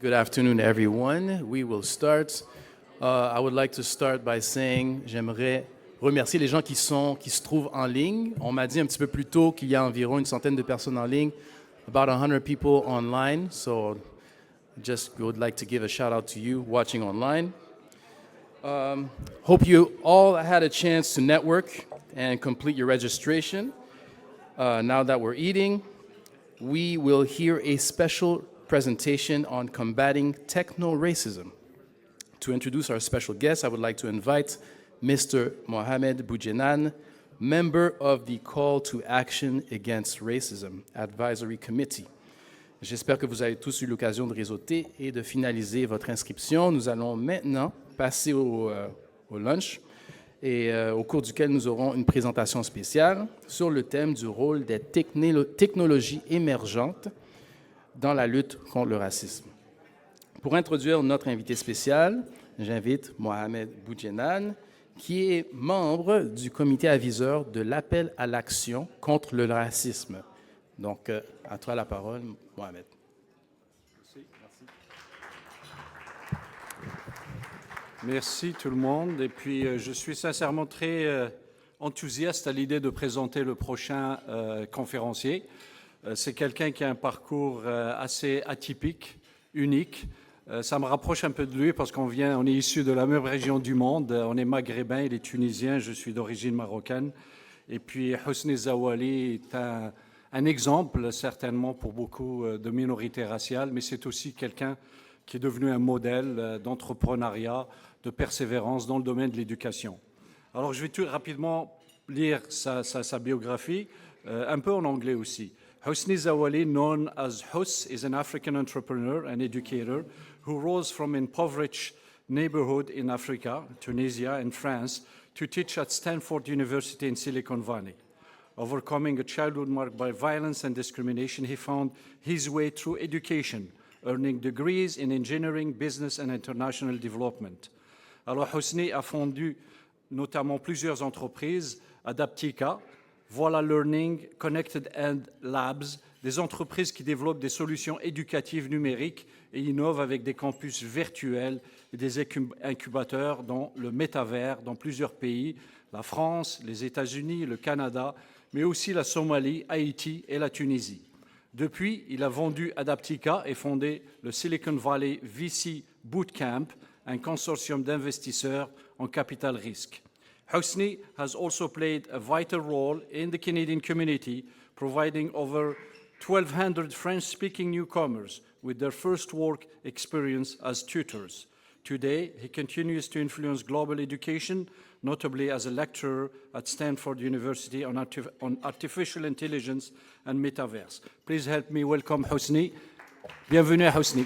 Good afternoon, everyone. We will start. I would like to start by saying, j'aimerais remercier les gens qui se trouvent en ligne. On m'a dit un petit peu plus tôt qu'il y a environ une centaine de personnes en ligne, about 100 people online. So just would like to give a shout out to you watching online. Hope you all had a chance to network and complete your registration. Now that we're eating, we will hear a special presentation on combating techno-racism. To introduce our special guest, I would like to invite Mr. Mohamed Boujenan, member of the Call to Action Against Racism Advisory Committee. J'espère que vous avez tous eu l'occasion de réseauter et de finaliser votre inscription. Nous allons maintenant passer au lunch, et au cours duquel nous aurons une présentation spéciale sur le thème du rôle des technologies émergentes dans la lutte contre le racisme. Pour introduire notre invité spécial, j'invite Mohamed Boujenan, qui est membre du comité aviseur de l'appel à l'action contre le racisme. Donc, à toi la parole, Mohamed. Merci tout le monde. Et puis, je suis sincèrement très enthousiaste à l'idée de présenter le prochain conférencier. C'est quelqu'un qui a un parcours assez atypique, unique. Ça me rapproche un peu de lui parce qu'on est issu de la même région du monde. On est maghrébin, il est tunisien, je suis d'origine marocaine. Et puis Hosni Zouali est un exemple certainement pour beaucoup de minorités raciales, mais c'est aussi quelqu'un qui est devenu un modèle d'entrepreneuriat, de persévérance dans le domaine de l'éducation. Alors je vais tout rapidement lire sa biographie, un peu en anglais aussi. Hosni Zouali, known as Hus, is an African entrepreneur and educator who rose from impoverished neighborhood in Africa, Tunisia and France, to teach at Stanford University in Silicon Valley. Overcoming a childhood marked by violence and discrimination, he found his way through education, earning degrees in engineering, business and international development. Alors Hosni a fondé notamment plusieurs entreprises, Adaptica, Voila Learning, Connected End Labs, des entreprises qui développent des solutions éducatives numériques et innovent avec des campus virtuels et des incubateurs dans le métavers dans plusieurs pays, la France, les États-Unis, le Canada, mais aussi la Somalie, Haïti et la Tunisie. Depuis, il a vendu Adaptica et fondé le Silicon Valley VC Bootcamp, un consortium d'investisseurs en capital risque. Hosni has also played a vital role in the Canadian community, providing over 1,200 French-speaking newcomers with their first work experience as tutors. Today, he continues to influence global education, notably as a lecturer at Stanford University on artificial intelligence and metaverse. Please help me welcome Hosni. Bienvenue à Hosni.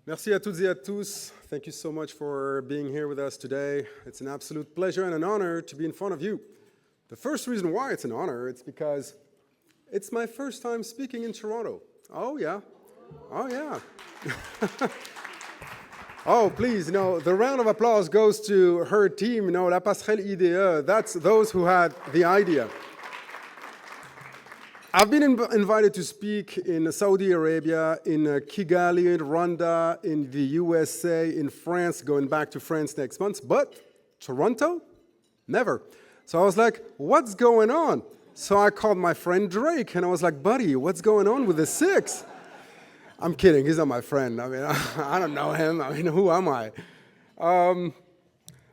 Merci à toutes et à tous. Thank you so much for being here with us today. It's an absolute pleasure and an honor to be in front of you. The first reason why it's an honor, it's because it's my first time speaking in Toronto. Oh, yeah. Oh, yeah. Oh, please, the round of applause goes to her team, La Passerelle IDE. That's those who had the idea. I've been invited to speak in Saudi Arabia, in Kigali, in Rwanda, in the USA, in France, going back to France next month. But Toronto? Never. So I was like, what's going on? So I called my friend Drake, and I was like, buddy, what's going on with the Six? I'm kidding. He's not my friend. I mean, I don't know him. I mean, who am I?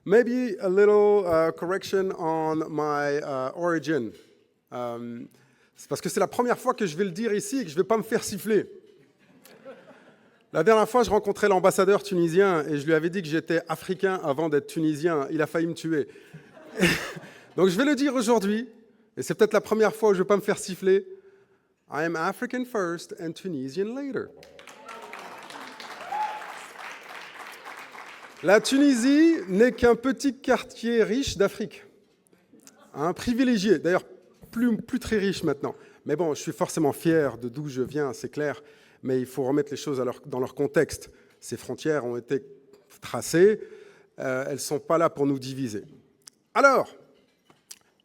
Maybe a little correction on my origin. C'est parce que c'est la première fois que je vais le dire ici et que je ne vais pas me faire siffler. La dernière fois, je rencontrais l'ambassadeur tunisien et je lui avais dit que j'étais africain avant d'être tunisien. Il a failli me tuer. Donc je vais le dire aujourd'hui, et c'est peut-être la première fois où je ne vais pas me faire siffler. I am African first and Tunisian later. La Tunisie n'est qu'un petit quartier riche d'Afrique. Un privilégié, d'ailleurs plus très riche maintenant. Mais bon, je suis forcément fier de d'où je viens, c'est clair, mais il faut remettre les choses dans leur contexte. Ces frontières ont été tracées, elles ne sont pas là pour nous diviser. Alors,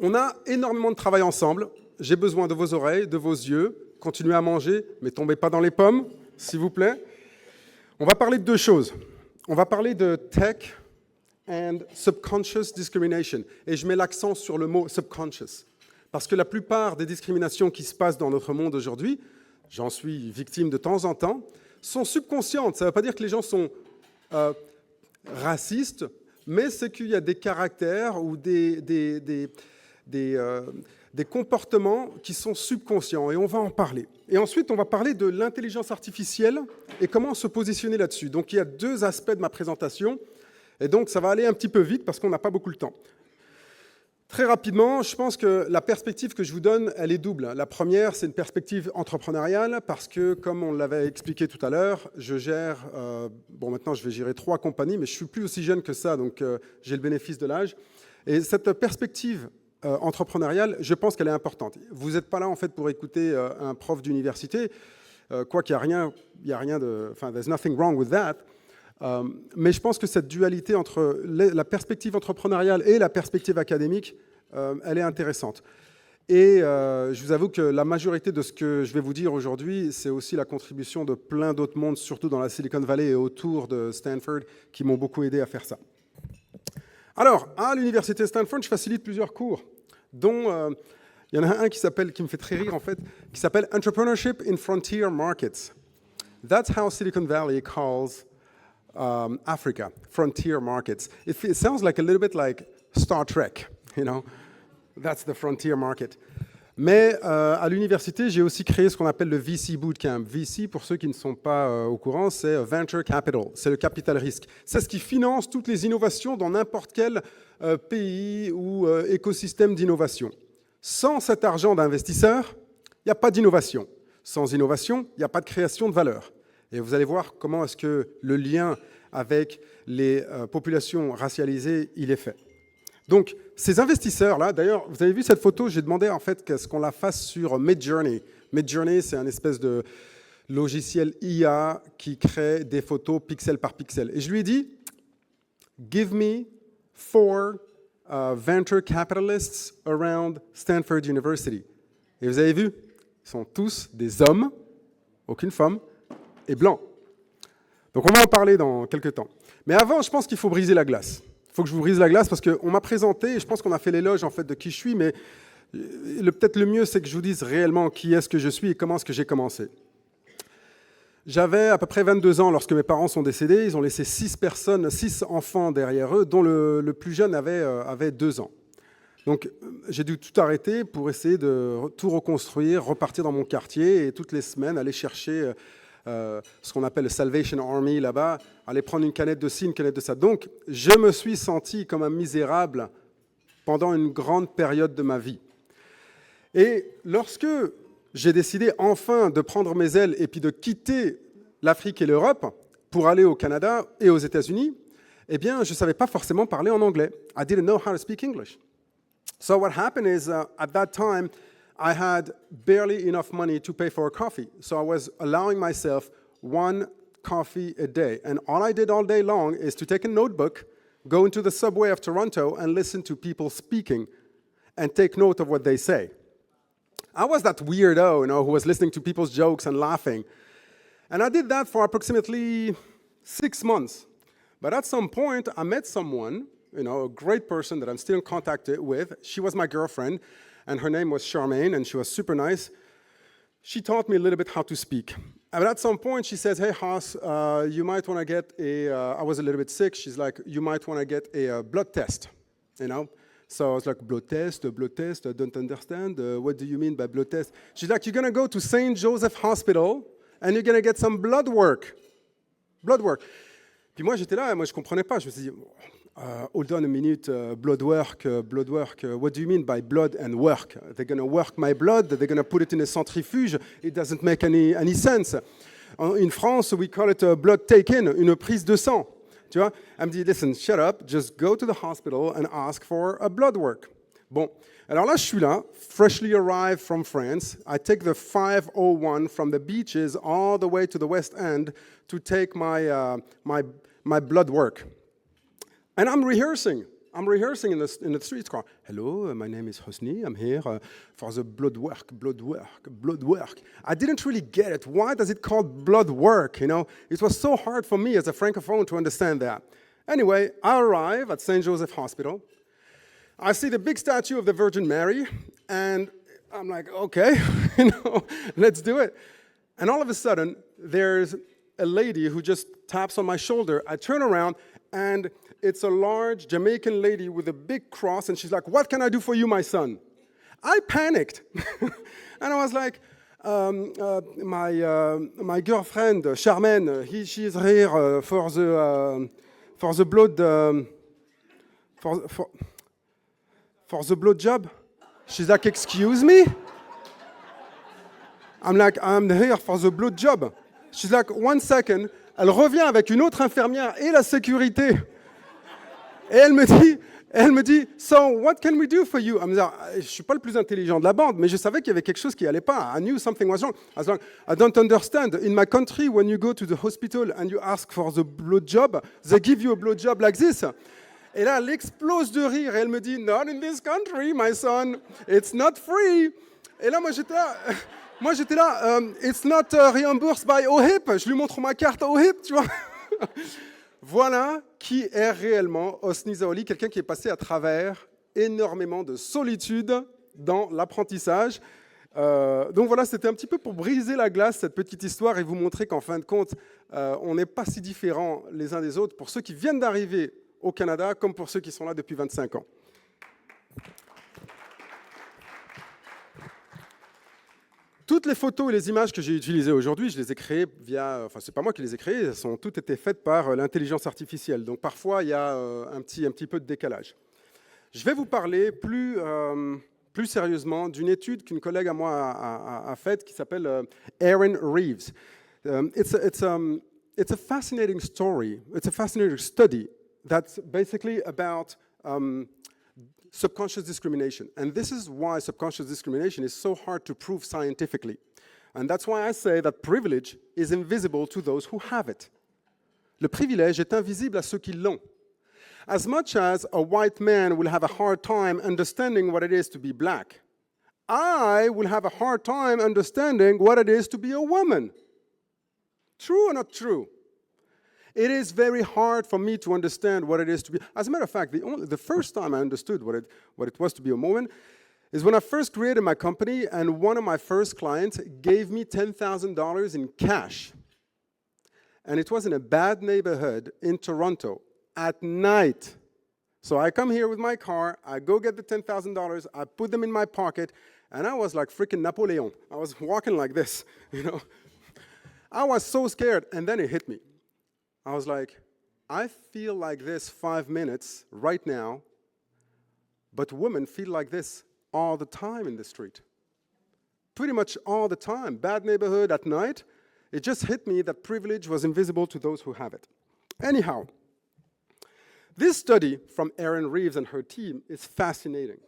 On a énormément de travail ensemble. J'ai besoin de vos oreilles, de vos yeux. Continuez à manger, mais tombez pas dans les pommes, s'il vous plaît. On va parler de deux choses. On va parler de tech and subconscious discrimination. Et je mets l'accent sur le mot subconscious. Parce que la plupart des discriminations qui se passent dans notre monde aujourd'hui, j'en suis victime de temps en temps, sont subconscientes. Ça ne veut pas dire que les gens sont racistes, mais c'est qu'il y a des caractères ou des comportements qui sont subconscients, et on va en parler. Et ensuite, on va parler de l'intelligence artificielle et comment se positionner là-dessus. Donc, il y a deux aspects de ma présentation, et donc ça va aller un petit peu vite parce qu'on n'a pas beaucoup de temps. Très rapidement, je pense que la perspective que je vous donne, elle est double. La première, c'est une perspective entrepreneuriale parce que, comme on l'avait expliqué tout à l'heure, je gère, maintenant je vais gérer 3 compagnies, mais je ne suis plus aussi jeune que ça, donc j'ai le bénéfice de l'âge. Et cette perspective entrepreneuriale, je pense qu'elle est importante. Vous n'êtes pas là en fait pour écouter un prof d'université, quoi qu'il n'y a rien de, there's nothing wrong with that. Mais je pense que cette dualité entre la perspective entrepreneuriale et la perspective académique, elle est intéressante. Et je vous avoue que la majorité de ce que je vais vous dire aujourd'hui, c'est aussi la contribution de plein d'autres mondes, surtout dans la Silicon Valley et autour de Stanford, qui m'ont beaucoup aidé à faire ça. Alors, à l'université Stanford, je facilite plusieurs cours, dont il y en a un qui me fait très rire en fait, qui s'appelle Entrepreneurship in Frontier Markets. That's how Silicon Valley calls Africa, frontier markets. It sounds like a little bit like Star Trek, you know. That's the frontier market. Mais à l'université, j'ai aussi créé ce qu'on appelle le VC Bootcamp. VC, pour ceux qui ne sont pas au courant, c'est Venture Capital, c'est le capital risque. C'est ce qui finance toutes les innovations dans n'importe quel pays ou écosystème d'innovation. Sans cet argent d'investisseurs, il n'y a pas d'innovation. Sans innovation, il n'y a pas de création de valeur. Et vous allez voir comment est-ce que le lien avec les populations racialisées, il est fait. Donc, ces investisseurs-là, d'ailleurs, vous avez vu cette photo, j'ai demandé en fait ce qu'on la fasse sur Midjourney. Midjourney, c'est un espèce de logiciel IA qui crée des photos pixel par pixel. Et je lui ai dit, give me 4 venture capitalists around Stanford University. Et vous avez vu, ils sont tous des hommes, aucune femme, et blanc. Donc on va en parler dans quelques temps. Mais avant, je pense qu'il faut briser la glace. Il faut que je vous brise la glace parce qu'on m'a présenté, et je pense qu'on a fait l'éloge en fait de qui je suis, mais peut-être le mieux, c'est que je vous dise réellement qui est-ce que je suis et comment est-ce que j'ai commencé. J'avais à peu près 22 ans lorsque mes parents sont décédés. Ils ont laissé 6 enfants derrière eux, dont le plus jeune avait 2 ans. Donc j'ai dû tout arrêter pour essayer de tout reconstruire, repartir dans mon quartier et toutes les semaines aller chercher ce qu'on appelle le Salvation Army là-bas, aller prendre une canette de ci, une canette de ça. Donc, je me suis senti comme un misérable pendant une grande période de ma vie. Et lorsque j'ai décidé enfin de prendre mes ailes et puis de quitter l'Afrique et l'Europe pour aller au Canada et aux États-Unis, eh bien, je ne savais pas forcément parler en anglais. I didn't know how to speak English. So what happened is, at that time, I had barely enough money to pay for a coffee. So I was allowing myself 1 coffee a day. And all I did all day long is to take a notebook, go into the subway of Toronto and listen to people speaking and take note of what they say. I was that weirdo, who was listening to people's jokes and laughing. And I did that for approximately 6 months. But at some point, I met someone, a great person that I'm still in contact with. She was my girlfriend. And her name was Charmaine, and she was super nice. She taught me a little bit how to speak. But at some point, she says, hey, Haas, you might want to get I was a little bit sick. She's like, you might want to get a blood test, So I was like, blood test, I don't understand. What do you mean by blood test? She's like, you're going to go to St. Joseph Hospital, and you're going to get some blood work. Blood work. Puis moi, j'étais là, et moi, je ne comprenais pas. Je me suis dit, hold on a minute, blood work, what do you mean by blood and work? They're going to work my blood, they're going to put it in a centrifuge, it doesn't make any sense. In France, we call it a blood take-in, une prise de sang. Tu vois? Elle me dit, listen, shut up, just go to the hospital and ask for a blood work. Bon, alors là, je suis là, freshly arrived from France. I take the 501 from the beaches all the way to the West End to take my blood work. And I'm rehearsing. I'm rehearsing in the street car. Hello, my name is Hosni. I'm here for the blood work. I didn't really get it. Why does it call blood work? You know, it was so hard for me as a francophone to understand that. Anyway, I arrive at St. Joseph Hospital. I see the big statue of the Virgin Mary, and I'm like, okay, let's do it. And all of a sudden, there's a lady who just taps on my shoulder. I turn around, and it's a large Jamaican lady with a big cross, and she's like, what can I do for you, my son? I panicked. And I was like, my girlfriend, Charmaine, she is here for the blood, for the blood job. She's like, excuse me? I'm like, I'm here for the blood job. She's like, 1 second. Elle revient avec une autre infirmière et la sécurité. Et elle me dit, so what can we do for you? Je ne suis pas le plus intelligent de la bande, mais je savais qu'il y avait quelque chose qui n'allait pas. I knew something was wrong. I was like, I don't understand. In my country, when you go to the hospital and you ask for the blood job, they give you a blood job like this. Et là, elle explose de rire et elle me dit, not in this country, my son. It's not free. Et là, moi, j'étais là, it's not reimbursed by OHIP. Je lui montre ma carte OHIP, tu vois. Voilà qui est réellement Hosni Zaholi, quelqu'un qui est passé à travers énormément de solitude dans l'apprentissage. Donc voilà, c'était un petit peu pour briser la glace, cette petite histoire, et vous montrer qu'en fin de compte, on n'est pas si différents les uns des autres pour ceux qui viennent d'arriver au Canada comme pour ceux qui sont là depuis 25 ans. Toutes les photos et les images que j'ai utilisées aujourd'hui, je les ai créées via... Enfin, c'est pas moi qui les ai créées, elles ont toutes été faites par l'intelligence artificielle. Donc parfois, il y a un petit peu de décalage. Je vais vous parler plus sérieusement d'une étude qu'une collègue à moi a faite qui s'appelle Erin Reeves. It's a fascinating story. It's a fascinating study that's basically about subconscious discrimination. And this is why subconscious discrimination is so hard to prove scientifically. And that's why I say that privilege is invisible to those who have it. Le privilège est invisible à ceux qui l'ont. As much as a white man will have a hard time understanding what it is to be black, I will have a hard time understanding what it is to be a woman. True or not true? It is very hard for me to understand what it is to be. As a matter of fact, the first time I understood what it was to be a woman is when I first created my company, and one of my first clients gave me $10,000 in cash. And it was in a bad neighborhood in Toronto at night. So I come here with my car, I go get the $10,000, I put them in my pocket, and I was like freaking Napoleon. I was walking like this, you know. I was so scared, and then it hit me. I was like, I feel like this 5 minutes right now, but women feel like this all the time in the street. Pretty much all the time. Bad neighborhood at night. It just hit me that privilege was invisible to those who have it. Anyhow, this study from Erin Reeves and her team is fascinating.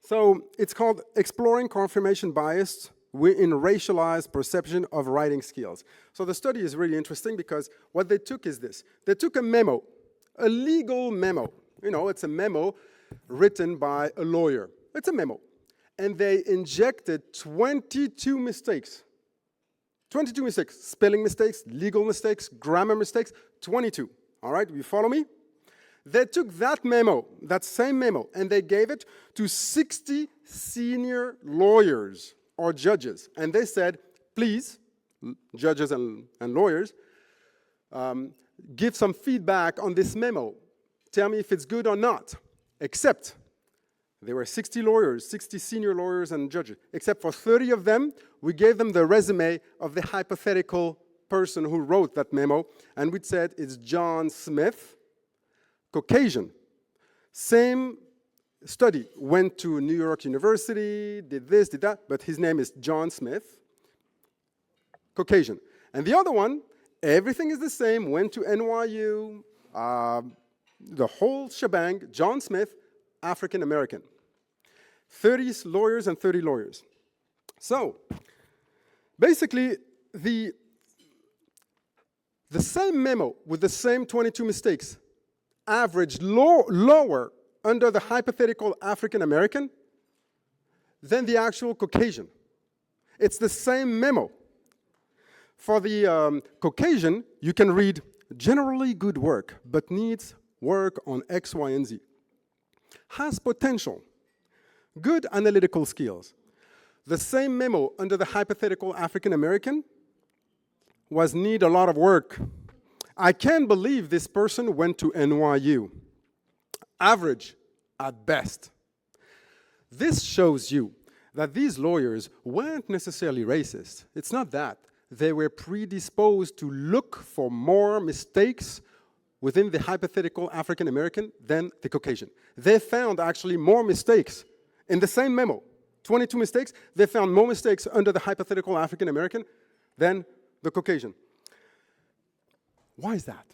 So it's called Exploring Confirmation Bias in Racialized Perception of Writing Skills. So the study is really interesting because what they took is this. They took a memo, a legal memo. You know, it's a memo written by a lawyer. It's a memo. And they injected 22 mistakes. 22 mistakes. Spelling mistakes, legal mistakes, grammar mistakes, 22. All right, you follow me? They took that memo, that same memo, and they gave it to 60 senior lawyers or judges. And they said, please, judges and lawyers, give some feedback on this memo. Tell me if it's good or not. Except there were 60 lawyers, 60 senior lawyers and judges. Except for 30 of them, we gave them the resume of the hypothetical person who wrote that memo. And we said, it's John Smith, Caucasian. Same study, went to New York University, did this, did that, but his name is John Smith, Caucasian. And the other one, everything is the same, went to NYU, the whole shebang, John Smith, African American. 30 lawyers and 30 lawyers. So, basically, the same memo with the same 22 mistakes averaged lower under the hypothetical African American than the actual Caucasian. It's the same memo. For the Caucasian, you can read, generally good work, but needs work on X, Y, and Z. Has potential, good analytical skills. The same memo under the hypothetical African American was need a lot of work. I can't believe this person went to NYU. Average at best. This shows you that these lawyers weren't necessarily racist. It's not that. They were predisposed to look for more mistakes within the hypothetical African American than the Caucasian. They found actually more mistakes in the same memo. 22 mistakes, they found more mistakes under the hypothetical African American than the Caucasian. Why is that?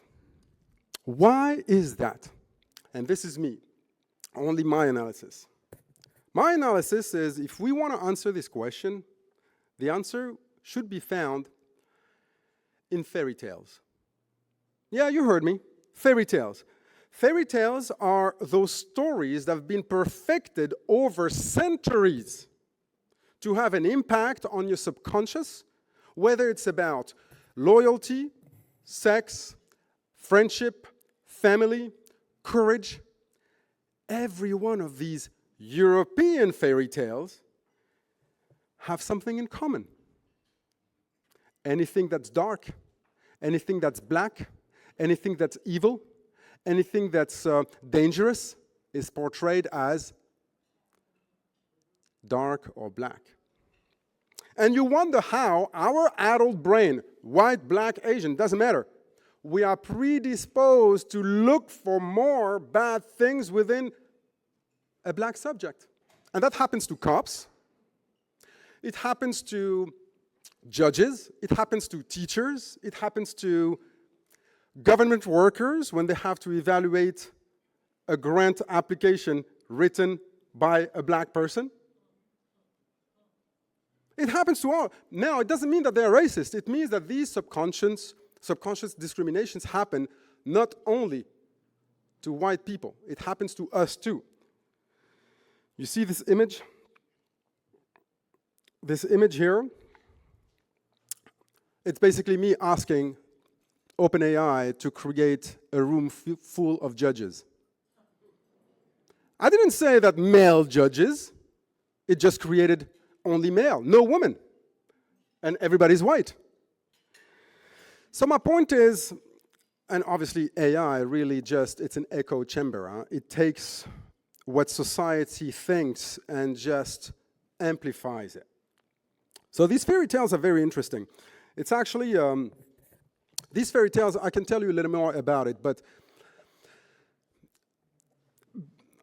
Why is that? And this is me, only my analysis. My analysis is if we want to answer this question, the answer should be found in fairy tales. Yeah, you heard me, fairy tales. Fairy tales are those stories that have been perfected over centuries to have an impact on your subconscious, whether it's about loyalty, sex, friendship, family, courage. Every one of these European fairy tales have something in common. Anything that's dark, anything that's black, anything that's evil, anything that's dangerous is portrayed as dark or black. And you wonder how our adult brain, white, black, Asian, doesn't matter, we are predisposed to look for more bad things within a black subject. And that happens to cops. It happens to judges. It happens to teachers. It happens to government workers when they have to evaluate a grant application written by a black person. It happens to all. Now, it doesn't mean that they're racist. It means that these subconscious discriminations happen not only to white people. It happens to us too. You see this image? This image here, it's basically me asking OpenAI to create a room full of judges. I didn't say that male judges. It just created only male, no woman. And everybody's white. So my point is, and obviously AI really just, it's an echo chamber. Huh? It takes what society thinks and just amplifies it. So these fairy tales are very interesting. It's actually, these fairy tales, I can tell you a little more about it, but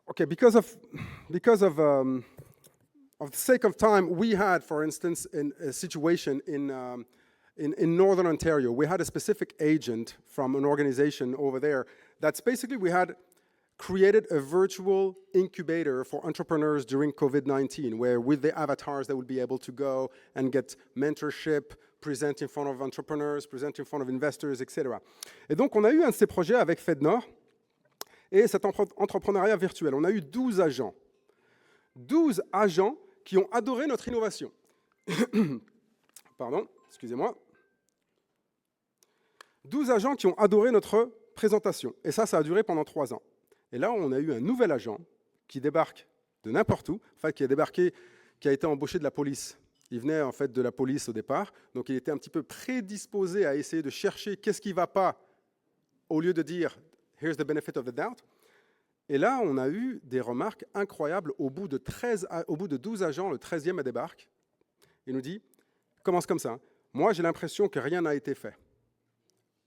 okay, because of the sake of time, we had, for instance, in a situation in Northern Ontario, we had a specific agent from an organization over there that's basically we had created a virtual incubator for entrepreneurs during COVID-19, where with the avatars, they would be able to go and get mentorship, present in front of entrepreneurs, present in front of investors, etc. Et donc, on a eu un de ces projets avec FedNor et cet entrepreneuriat virtuel. On a eu 12 agents. 12 agents qui ont adoré notre innovation. Pardon, excusez-moi. 12 agents qui ont adoré notre présentation. Et ça a duré pendant 3 ans. Et là, on a eu un nouvel agent qui débarque de n'importe où, enfin qui a débarqué, qui a été embauché de la police. Il venait en fait de la police au départ, donc il était un petit peu prédisposé à essayer de chercher qu'est-ce qui ne va pas, au lieu de dire « here's the benefit of the doubt ». Et là, on a eu des remarques incroyables. Au bout de 12 agents, le 13e débarque. Il nous dit « commence comme ça, moi j'ai l'impression que rien n'a été fait ».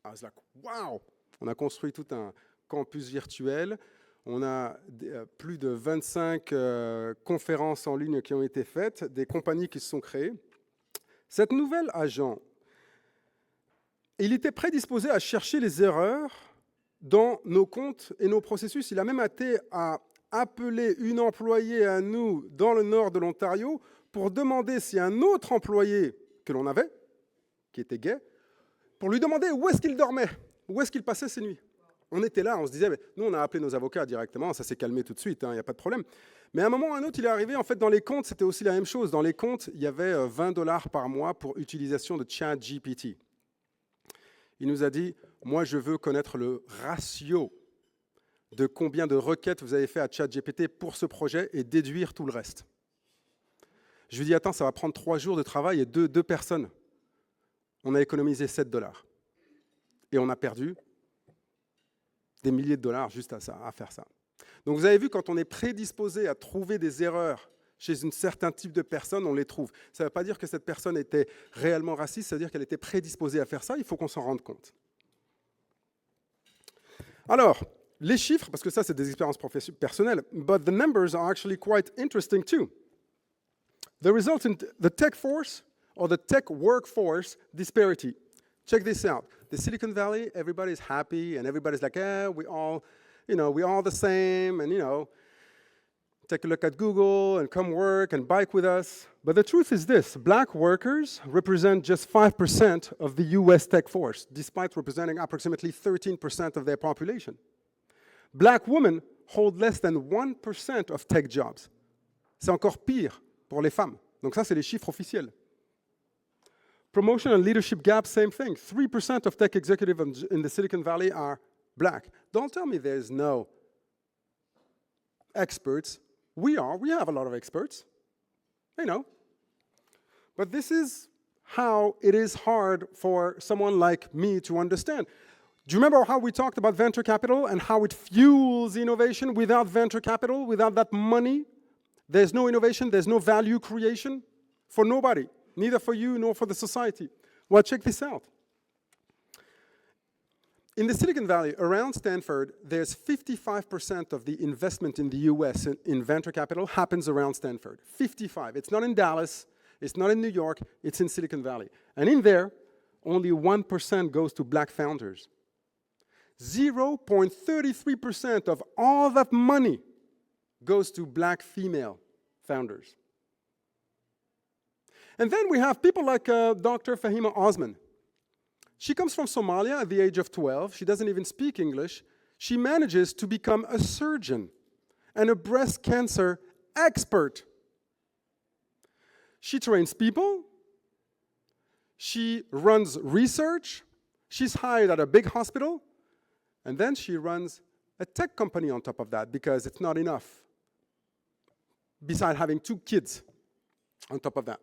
I was like, wow! On a construit tout un campus virtuel. On a plus de 25 conférences en ligne qui ont été faites, des compagnies qui se sont créées. Cet nouvel agent, il était prédisposé à chercher les erreurs dans nos comptes et nos processus. Il a même été à appeler une employée à nous dans le nord de l'Ontario pour demander si un autre employé que l'on avait, qui était gay, pour lui demander où est-ce qu'il dormait, où est-ce qu'il passait ses nuits. on était là, on se disait, mais nous, on a appelé nos avocats directement, ça s'est calmé tout de suite, il n'y a pas de problème. Mais à un moment ou à un autre, il est arrivé, en fait, dans les comptes, c'était aussi la même chose. Dans les comptes, il y avait $20 par mois pour utilisation de ChatGPT. Il nous a dit, moi, je veux connaître le ratio de combien de requêtes vous avez fait à ChatGPT pour ce projet et déduire tout le reste. Je lui dis, attends, ça va prendre 3 jours de travail et deux personnes. On a économisé $7. Et on a perdu des milliers de dollars juste à faire ça. Donc vous avez vu, quand on est prédisposé à trouver des erreurs chez un certain type de personne, on les trouve. Ça ne veut pas dire que cette personne était réellement raciste, ça veut dire qu'elle était prédisposée à faire ça, il faut qu'on s'en rende compte. Alors, les chiffres, parce que ça c'est des expériences personnelles, but the numbers are actually quite interesting too. The result in the tech force or the tech workforce disparity. Check this out. The Silicon Valley, everybody's happy and everybody's like, we're all the same, and take a look at Google and come work and bike with us. But the truth is this, black workers represent just 5% of the US tech force, despite representing approximately 13% of their population. Black women hold less than 1% of tech jobs. C'est encore pire pour les femmes. Donc ça, c'est les chiffres officiels. Promotion and leadership gap, same thing. 3% of tech executives in the Silicon Valley are black. Don't tell me there's no experts. We have a lot of experts. I know. But this is how it is hard for someone like me to understand. Do you remember how we talked about venture capital and how it fuels innovation? Without venture capital, without that money, there's no innovation, there's no value creation for nobody, neither for you nor for the society. Well, check this out. In the Silicon Valley, around Stanford, there's 55% of the investment in the US in venture capital happens around Stanford. 55. It's not in Dallas, it's not in New York, it's in Silicon Valley. And in there, only 1% goes to black founders. 0.33% of all that money goes to black female founders. And then we have people like Dr. Fahima Osman. She comes from Somalia at the age of 12. She doesn't even speak English. She manages to become a surgeon and a breast cancer expert. She trains people. She runs research. She's hired at a big hospital. And then she runs a tech company on top of that because it's not enough, besides having 2 kids on top of that.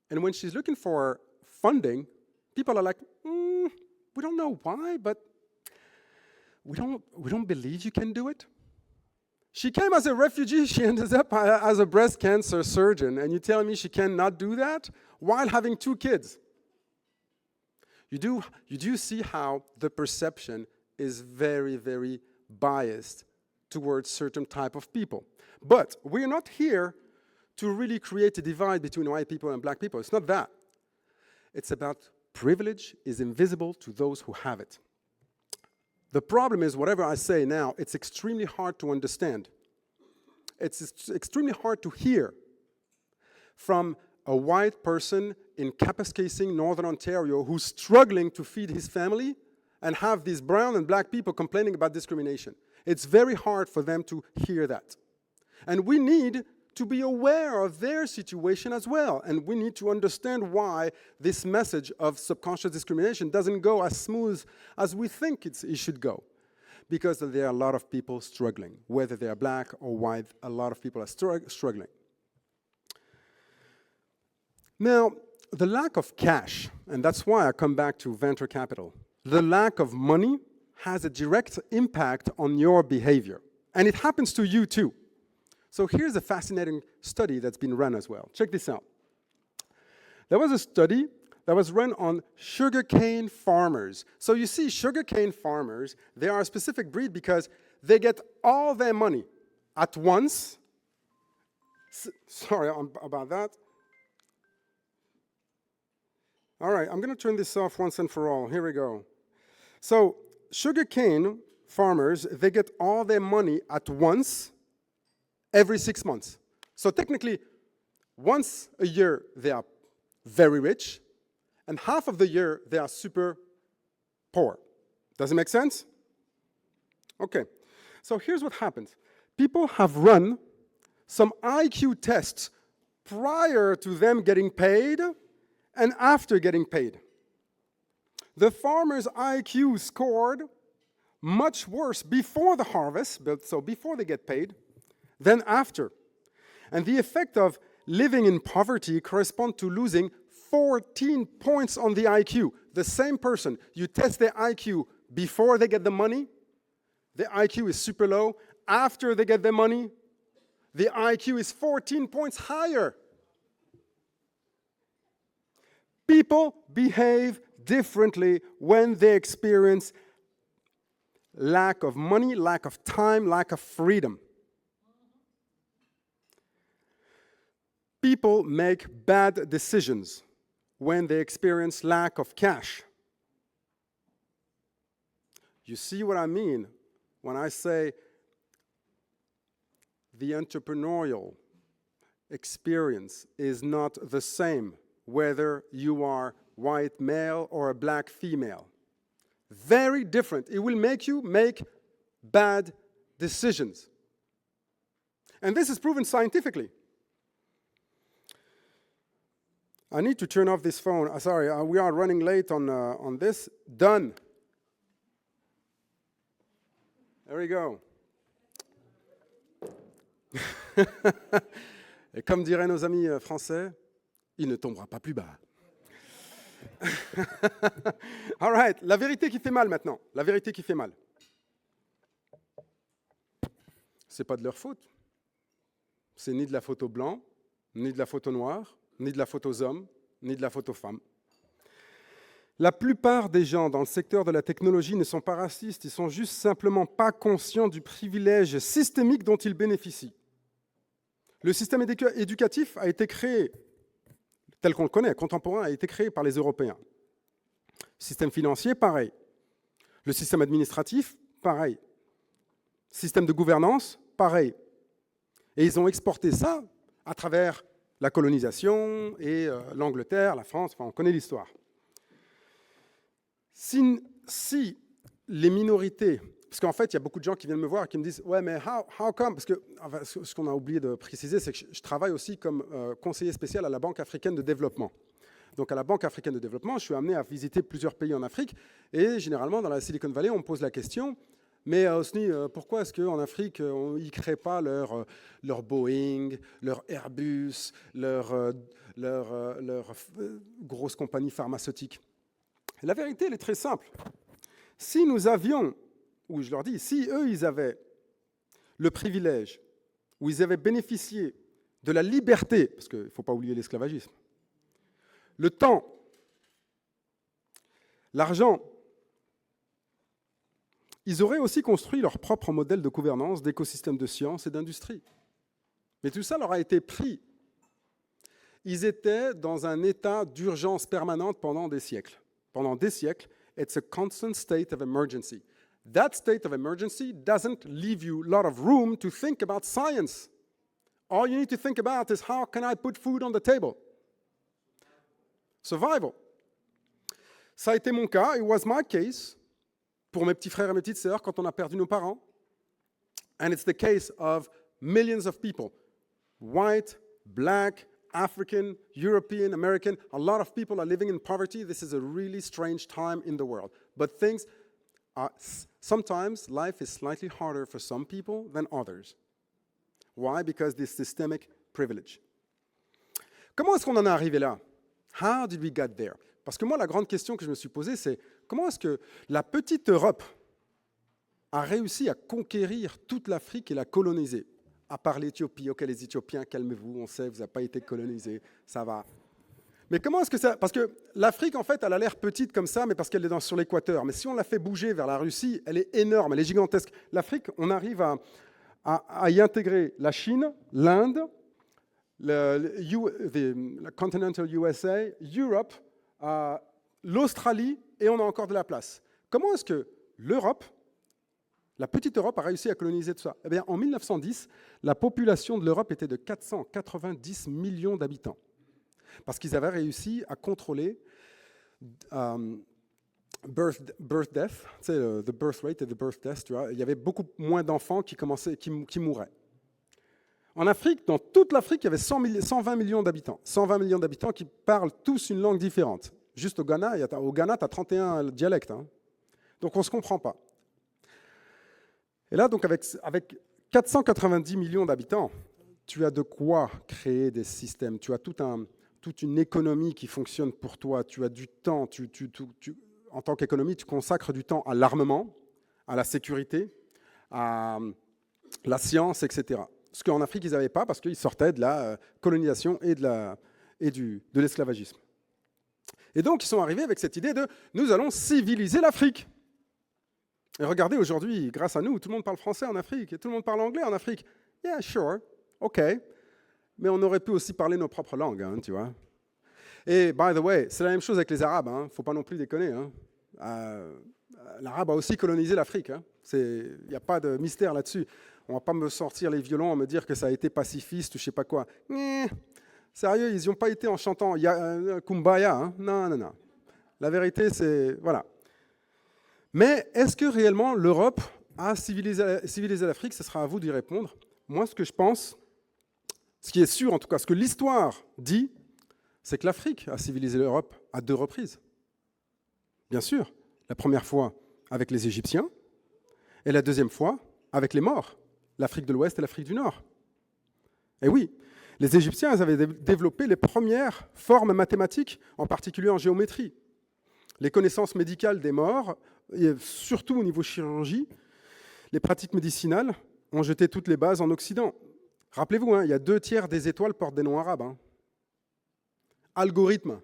And when she's looking for funding, people are like, we don't know why, but we don't believe you can do it. She came as a refugee. She ended up as a breast cancer surgeon, and you tell me she cannot do that while having 2 kids. You do see how the perception is very, very biased towards certain type of people. But we're not here to really create a divide between white people and black people. It's not that. It's about privilege is invisible to those who have it. The problem is, whatever I say now, it's extremely hard to understand. It's extremely hard to hear from a white person in Kapuskasing, Northern Ontario, who's struggling to feed his family and have these brown and black people complaining about discrimination. It's very hard for them to hear that. And we need to be aware of their situation as well. And we need to understand why this message of subconscious discrimination doesn't go as smooth as we think it should go. Because there are a lot of people struggling. Whether they are black or white, a lot of people are struggling. Now, the lack of cash, and that's why I come back to venture capital, the lack of money has a direct impact on your behavior. And it happens to you too. So here's a fascinating study that's been run as well. Check this out. There was a study that was run on sugarcane farmers. So you see, sugarcane farmers, they are a specific breed because they get all their money at once. Sorry about that. All right, I'm going to turn this off once and for all. Here we go. So sugarcane farmers, they get all their money at once every 6 months. So technically, once a year, they are very rich, and half of the year, they are super poor. Does it make sense? Okay. So here's what happens. People have run some IQ tests prior to them getting paid and after getting paid. The farmer's IQ scored much worse before the harvest, so before they get paid, than after. And the effect of living in poverty corresponds to losing 14 points on the IQ. The same person, you test their IQ before they get the money, the IQ is super low. After they get the money, the IQ is 14 points higher. People behave differently when they experience lack of money, lack of time, lack of freedom. People make bad decisions when they experience lack of cash. You see what I mean when I say the entrepreneurial experience is not the same whether you are white male or a black female. Very different. It will make you make bad decisions. And this is proven scientifically. I need to turn off this phone. Sorry, we are running late on this. Done. There we go. Et comme diraient nos amis français, il ne tombera pas plus bas. All right, la vérité qui fait mal maintenant. La vérité qui fait mal. C'est pas de leur faute. C'est ni de la faute aux blancs, ni de la faute aux noirs, ni de la faute aux hommes, ni de la faute aux femmes. La plupart des gens dans le secteur de la technologie ne sont pas racistes, ils sont juste simplement pas conscients du privilège systémique dont ils bénéficient. Le système éducatif a été créé, tel qu'on le connaît, contemporain, a été créé par les Européens. Système financier, pareil. Le système administratif, pareil. Système de gouvernance, pareil. Et ils ont exporté ça à travers la colonisation et l'Angleterre, la France, enfin, on connaît l'histoire. Si les minorités, parce qu'en fait, il y a beaucoup de gens qui viennent me voir et qui me disent « Ouais, mais how come ?» Parce que enfin, ce qu'on a oublié de préciser, c'est que je travaille aussi comme conseiller spécial à la Banque africaine de développement. Donc à la Banque africaine de développement, je suis amené à visiter plusieurs pays en Afrique et généralement, dans la Silicon Valley, on me pose la question « Mais Osni, pourquoi est-ce qu'en Afrique, ils ne créent pas leur Boeing, leur Airbus, leur grosse compagnie pharmaceutique ?» La vérité, elle est très simple. Si nous avions, ou je leur dis, si eux, ils avaient le privilège, ou ils avaient bénéficié de la liberté, parce qu'il ne faut pas oublier l'esclavagisme, le temps, l'argent, ils auraient aussi construit leur propre modèle de gouvernance, d'écosystème de sciences et d'industrie. Mais tout ça leur a été pris. Ils étaient dans un état d'urgence permanente pendant des siècles. Pendant des siècles, it's a constant state of emergency. That state of emergency doesn't leave you a lot of room to think about science. All you need to think about is how can I put food on the table? Survival. Ça a été mon cas, it was my case, pour mes petits frères et mes petites sœurs quand on a perdu nos parents. And it's the case of millions of people. White, black, African, European, American, a lot of people are living in poverty. This is a really strange time in the world. But things are, sometimes life is slightly harder for some people than others. Why? Because this systemic privilege. Comment est-ce qu'on en est arrivé là? How did we get there? Parce que moi, la grande question que je me suis posée, c'est comment est-ce que la petite Europe a réussi à conquérir toute l'Afrique et la coloniser? À part l'Éthiopie, ok, les Éthiopiens, calmez-vous, on sait, vous n'avez pas été colonisés, ça va. Mais comment est-ce que ça... Parce que l'Afrique, en fait, elle a l'air petite comme ça, mais parce qu'elle est sur l'équateur. Mais si on la fait bouger vers la Russie, elle est énorme, elle est gigantesque. L'Afrique, on arrive à y intégrer la Chine, l'Inde, le continental USA, Europe, l'Australie, et on a encore de la place. Comment est-ce que l'Europe, la petite Europe, a réussi à coloniser tout ça? Eh bien, en 1910, la population de l'Europe était de 490 millions d'habitants. Parce qu'ils avaient réussi à contrôler birth death, tu sais, the birth rate et the birth death, tu vois, il y avait beaucoup moins d'enfants qui mouraient. En Afrique, dans toute l'Afrique, il y avait 120 millions d'habitants. 120 millions d'habitants qui parlent tous une langue différente. Juste au Ghana, tu as 31 dialectes. Hein. Donc on ne se comprend pas. Et là, donc avec 490 millions d'habitants, tu as de quoi créer des systèmes. Tu as toute une économie qui fonctionne pour toi. Tu as du temps. En tant qu'économie, tu consacres du temps à l'armement, à la sécurité, à la science, etc. Ce qu'en Afrique, ils n'avaient pas parce qu'ils sortaient de la colonisation et de l'esclavagisme. Et donc, ils sont arrivés avec cette idée de « nous allons civiliser l'Afrique ». Et regardez, aujourd'hui, grâce à nous, tout le monde parle français en Afrique et tout le monde parle anglais en Afrique. Yeah, sure, OK. Mais on aurait pu aussi parler nos propres langues, hein, tu vois. Et, by the way, c'est la même chose avec les Arabes, hein. Faut pas non plus déconner. Hein. L'Arabe a aussi colonisé l'Afrique. Hein. Il n'y a pas de mystère là-dessus. On ne va pas me sortir les violons et me dire que ça a été pacifiste ou je ne sais pas quoi. Sérieux, ils n'y ont pas été en chantant Kumbaya. Hein. Non, non, non. La vérité, c'est... Voilà. Mais est-ce que réellement l'Europe a civilisé l'Afrique? Ce sera à vous d'y répondre. Moi, ce que je pense, ce qui est sûr en tout cas, ce que l'histoire dit, c'est que l'Afrique a civilisé l'Europe à 2 reprises. Bien sûr, la première fois avec les Égyptiens et la deuxième fois avec les Maures, l'Afrique de l'Ouest et l'Afrique du Nord. Et oui, les Égyptiens avaient développé les premières formes mathématiques, en particulier en géométrie. Les connaissances médicales des Maures, et surtout au niveau chirurgie, les pratiques médicinales ont jeté toutes les bases en Occident. Rappelez-vous, hein, il y a 2/3 des étoiles portent des noms arabes. Hein. Algorithme,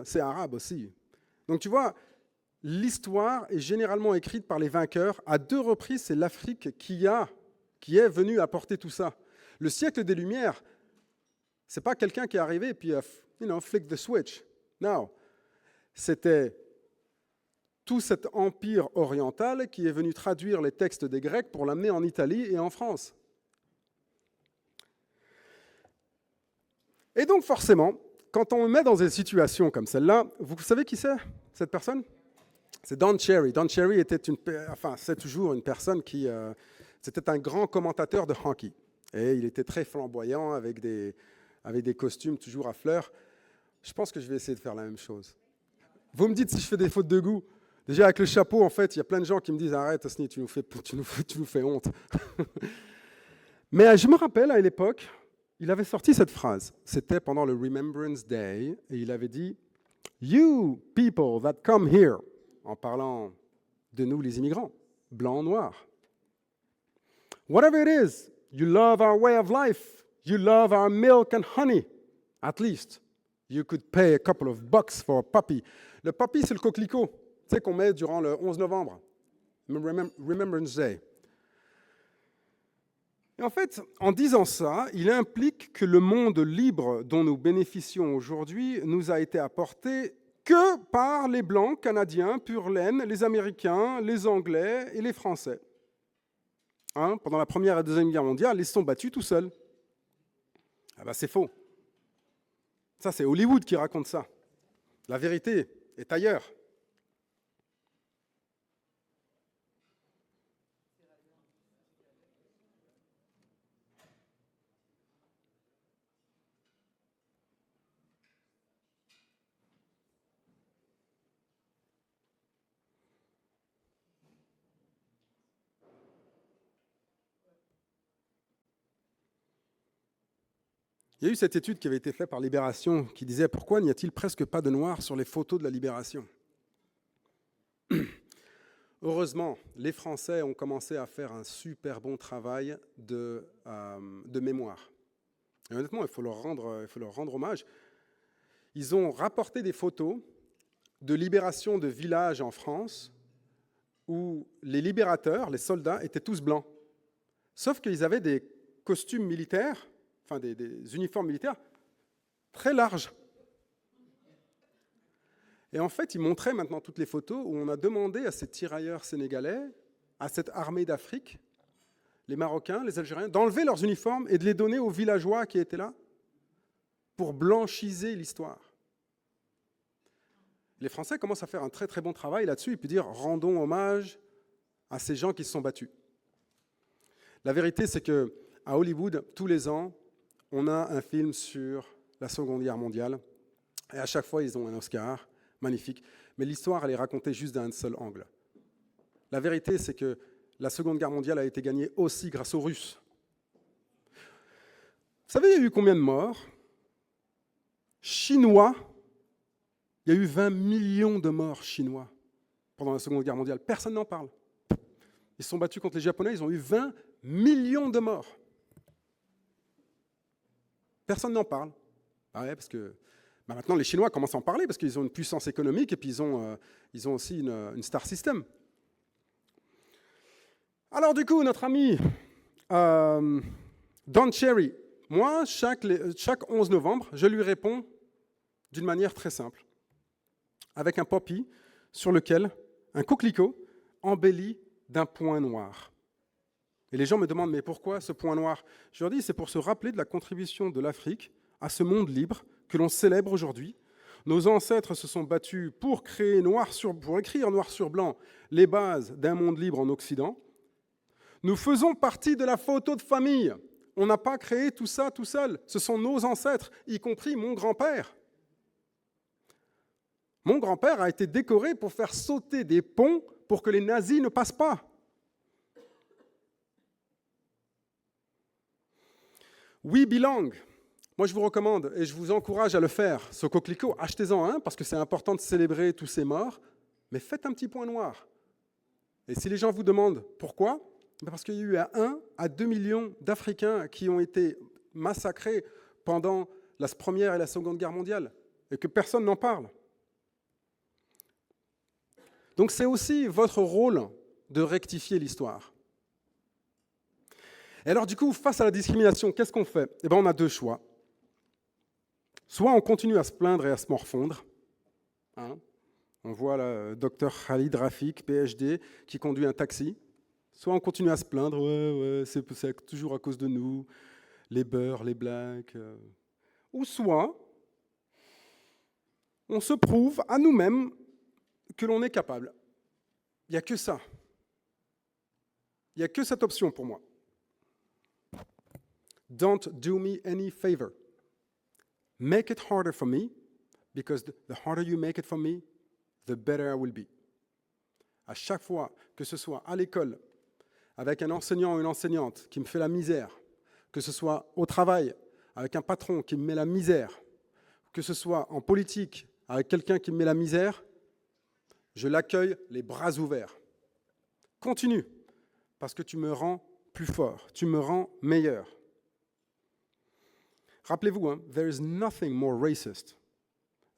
c'est arabe aussi. Donc tu vois, l'histoire est généralement écrite par les vainqueurs. À 2 reprises, c'est l'Afrique qui est venue apporter tout ça. Le siècle des Lumières, c'est pas quelqu'un qui est arrivé et puis flick the switch. Non, c'était tout cet empire oriental qui est venu traduire les textes des Grecs pour l'amener en Italie et en France. Et donc forcément, quand on me met dans des situations comme celle-là, vous savez qui c'est, cette personne? C'est Don Cherry. Don Cherry était c'est toujours une personne qui... c'était un grand commentateur de hockey. Et il était très flamboyant, avec des costumes toujours à fleurs. Je pense que je vais essayer de faire la même chose. Vous me dites si je fais des fautes de goût. Déjà, avec le chapeau, en fait, il y a plein de gens qui me disent « Arrête, Osni, tu nous fais honte. » Mais je me rappelle, à l'époque, il avait sorti cette phrase. C'était pendant le Remembrance Day, et il avait dit « You people that come here », en parlant de nous, les immigrants, blancs, noirs. « Whatever it is, you love our way of life. You love our milk and honey. At least, you could pay a couple of bucks for a puppy. » Le puppy, c'est le coquelicot, tu sais, qu'on met durant le 11 novembre, Remembrance Day. Et en fait, en disant ça, il implique que le monde libre dont nous bénéficions aujourd'hui nous a été apporté que par les Blancs canadiens, pur laine, les Américains, les Anglais et les Français. Hein, pendant la Première et la Deuxième Guerre mondiale, ils se sont battus tout seuls. Ah ben, c'est faux. Ça, c'est Hollywood qui raconte ça. La vérité est ailleurs. Il y a eu cette étude qui avait été faite par Libération qui disait « Pourquoi n'y a-t-il presque pas de noirs sur les photos de la Libération ?» Heureusement, les Français ont commencé à faire un super bon travail de mémoire. Et honnêtement, il faut leur rendre hommage. Ils ont rapporté des photos de libération de villages en France où les libérateurs, les soldats, étaient tous blancs. Sauf qu'ils avaient des costumes militaires, enfin des uniformes militaires très larges. Et en fait, ils montraient maintenant toutes les photos où on a demandé à ces tirailleurs sénégalais, à cette armée d'Afrique, les Marocains, les Algériens, d'enlever leurs uniformes et de les donner aux villageois qui étaient là pour blanchiser l'histoire. Les Français commencent à faire un très très bon travail là-dessus et puis dire rendons hommage à ces gens qui se sont battus. La vérité, c'est que à Hollywood, tous les ans, on a un film sur la Seconde Guerre mondiale et à chaque fois, ils ont un Oscar, magnifique. Mais l'histoire, elle est racontée juste d'un seul angle. La vérité, c'est que la Seconde Guerre mondiale a été gagnée aussi grâce aux Russes. Vous savez, il y a eu combien de morts? Chinois, il y a eu 20 millions de morts chinois pendant la Seconde Guerre mondiale. Personne n'en parle. Ils se sont battus contre les Japonais, ils ont eu 20 millions de morts. Personne n'en parle. Ah ouais, parce que maintenant, les Chinois commencent à en parler parce qu'ils ont une puissance économique et puis ils ont aussi une star system. Alors du coup, notre ami Don Cherry, moi, chaque 11 novembre, je lui réponds d'une manière très simple, avec un poppy sur lequel un coquelicot embelli d'un point noir. Et les gens me demandent, mais pourquoi ce point noir? Je leur dis, c'est pour se rappeler de la contribution de l'Afrique à ce monde libre que l'on célèbre aujourd'hui. Nos ancêtres se sont battus pour écrire noir sur blanc les bases d'un monde libre en Occident. Nous faisons partie de la photo de famille. On n'a pas créé tout ça tout seul. Ce sont nos ancêtres, y compris mon grand-père. Mon grand-père a été décoré pour faire sauter des ponts pour que les nazis ne passent pas. We belong. Moi, je vous recommande et je vous encourage à le faire. Ce coquelicot, achetez-en un parce que c'est important de célébrer tous ces morts, mais faites un petit point noir. Et si les gens vous demandent pourquoi, parce qu'il y a eu 1 à 2 millions d'Africains qui ont été massacrés pendant la Première et la Seconde Guerre mondiale et que personne n'en parle. Donc c'est aussi votre rôle de rectifier l'histoire. Et alors du coup, face à la discrimination, qu'est-ce qu'on fait? Eh bien, on a deux choix. Soit on continue à se plaindre et à se morfondre. On voit le docteur Khalid Rafik, PhD, qui conduit un taxi. Soit on continue à se plaindre, c'est toujours à cause de nous, les beurs, les blacks. Ou soit on se prouve à nous-mêmes que l'on est capable. Il n'y a que ça. Il n'y a que cette option pour moi. Don't do me any favor. Make it harder for me, because the harder you make it for me, the better I will be. À chaque fois, que ce soit à l'école, avec un enseignant ou une enseignante qui me fait la misère, que ce soit au travail, avec un patron qui me met la misère, que ce soit en politique, avec quelqu'un qui me met la misère, je l'accueille les bras ouverts. Continue, parce que tu me rends plus fort, tu me rends meilleur. Rappelez-vous, there is nothing more racist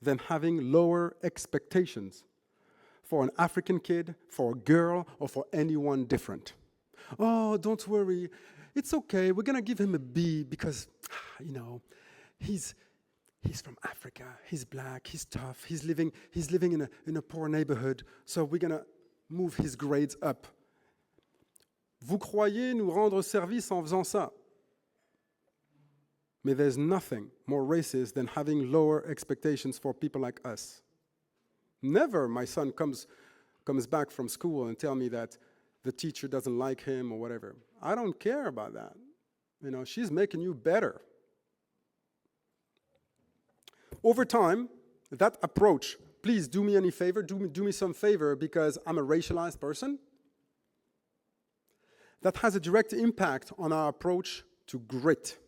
than having lower expectations for an African kid, for a girl, or for anyone different. Oh, don't worry, it's okay, we're going to give him a B because, he's from Africa, he's black, he's tough, he's living in a poor neighborhood, so we're going to move his grades up. Vous croyez nous rendre service en faisant ça? Mais there's nothing more racist than having lower expectations for people like us. Never my son comes back from school and tell me that the teacher doesn't like him or whatever. I don't care about that. She's making you better. Over time, that approach, please do me any favor, do me some favor because I'm a racialized person, that has a direct impact on our approach to grit.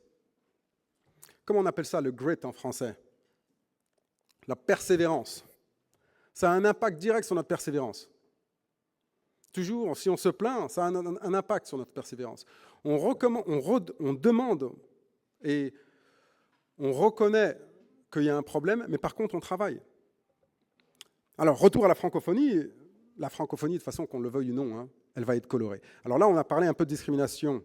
Comment on appelle ça, le grit en français? La persévérance. Ça a un impact direct sur notre persévérance. Toujours, si on se plaint, ça a un impact sur notre persévérance. On demande et on reconnaît qu'il y a un problème, mais par contre, on travaille. Alors, retour à la francophonie. La francophonie, de façon qu'on le veuille ou non, elle va être colorée. Alors là, on a parlé un peu de discrimination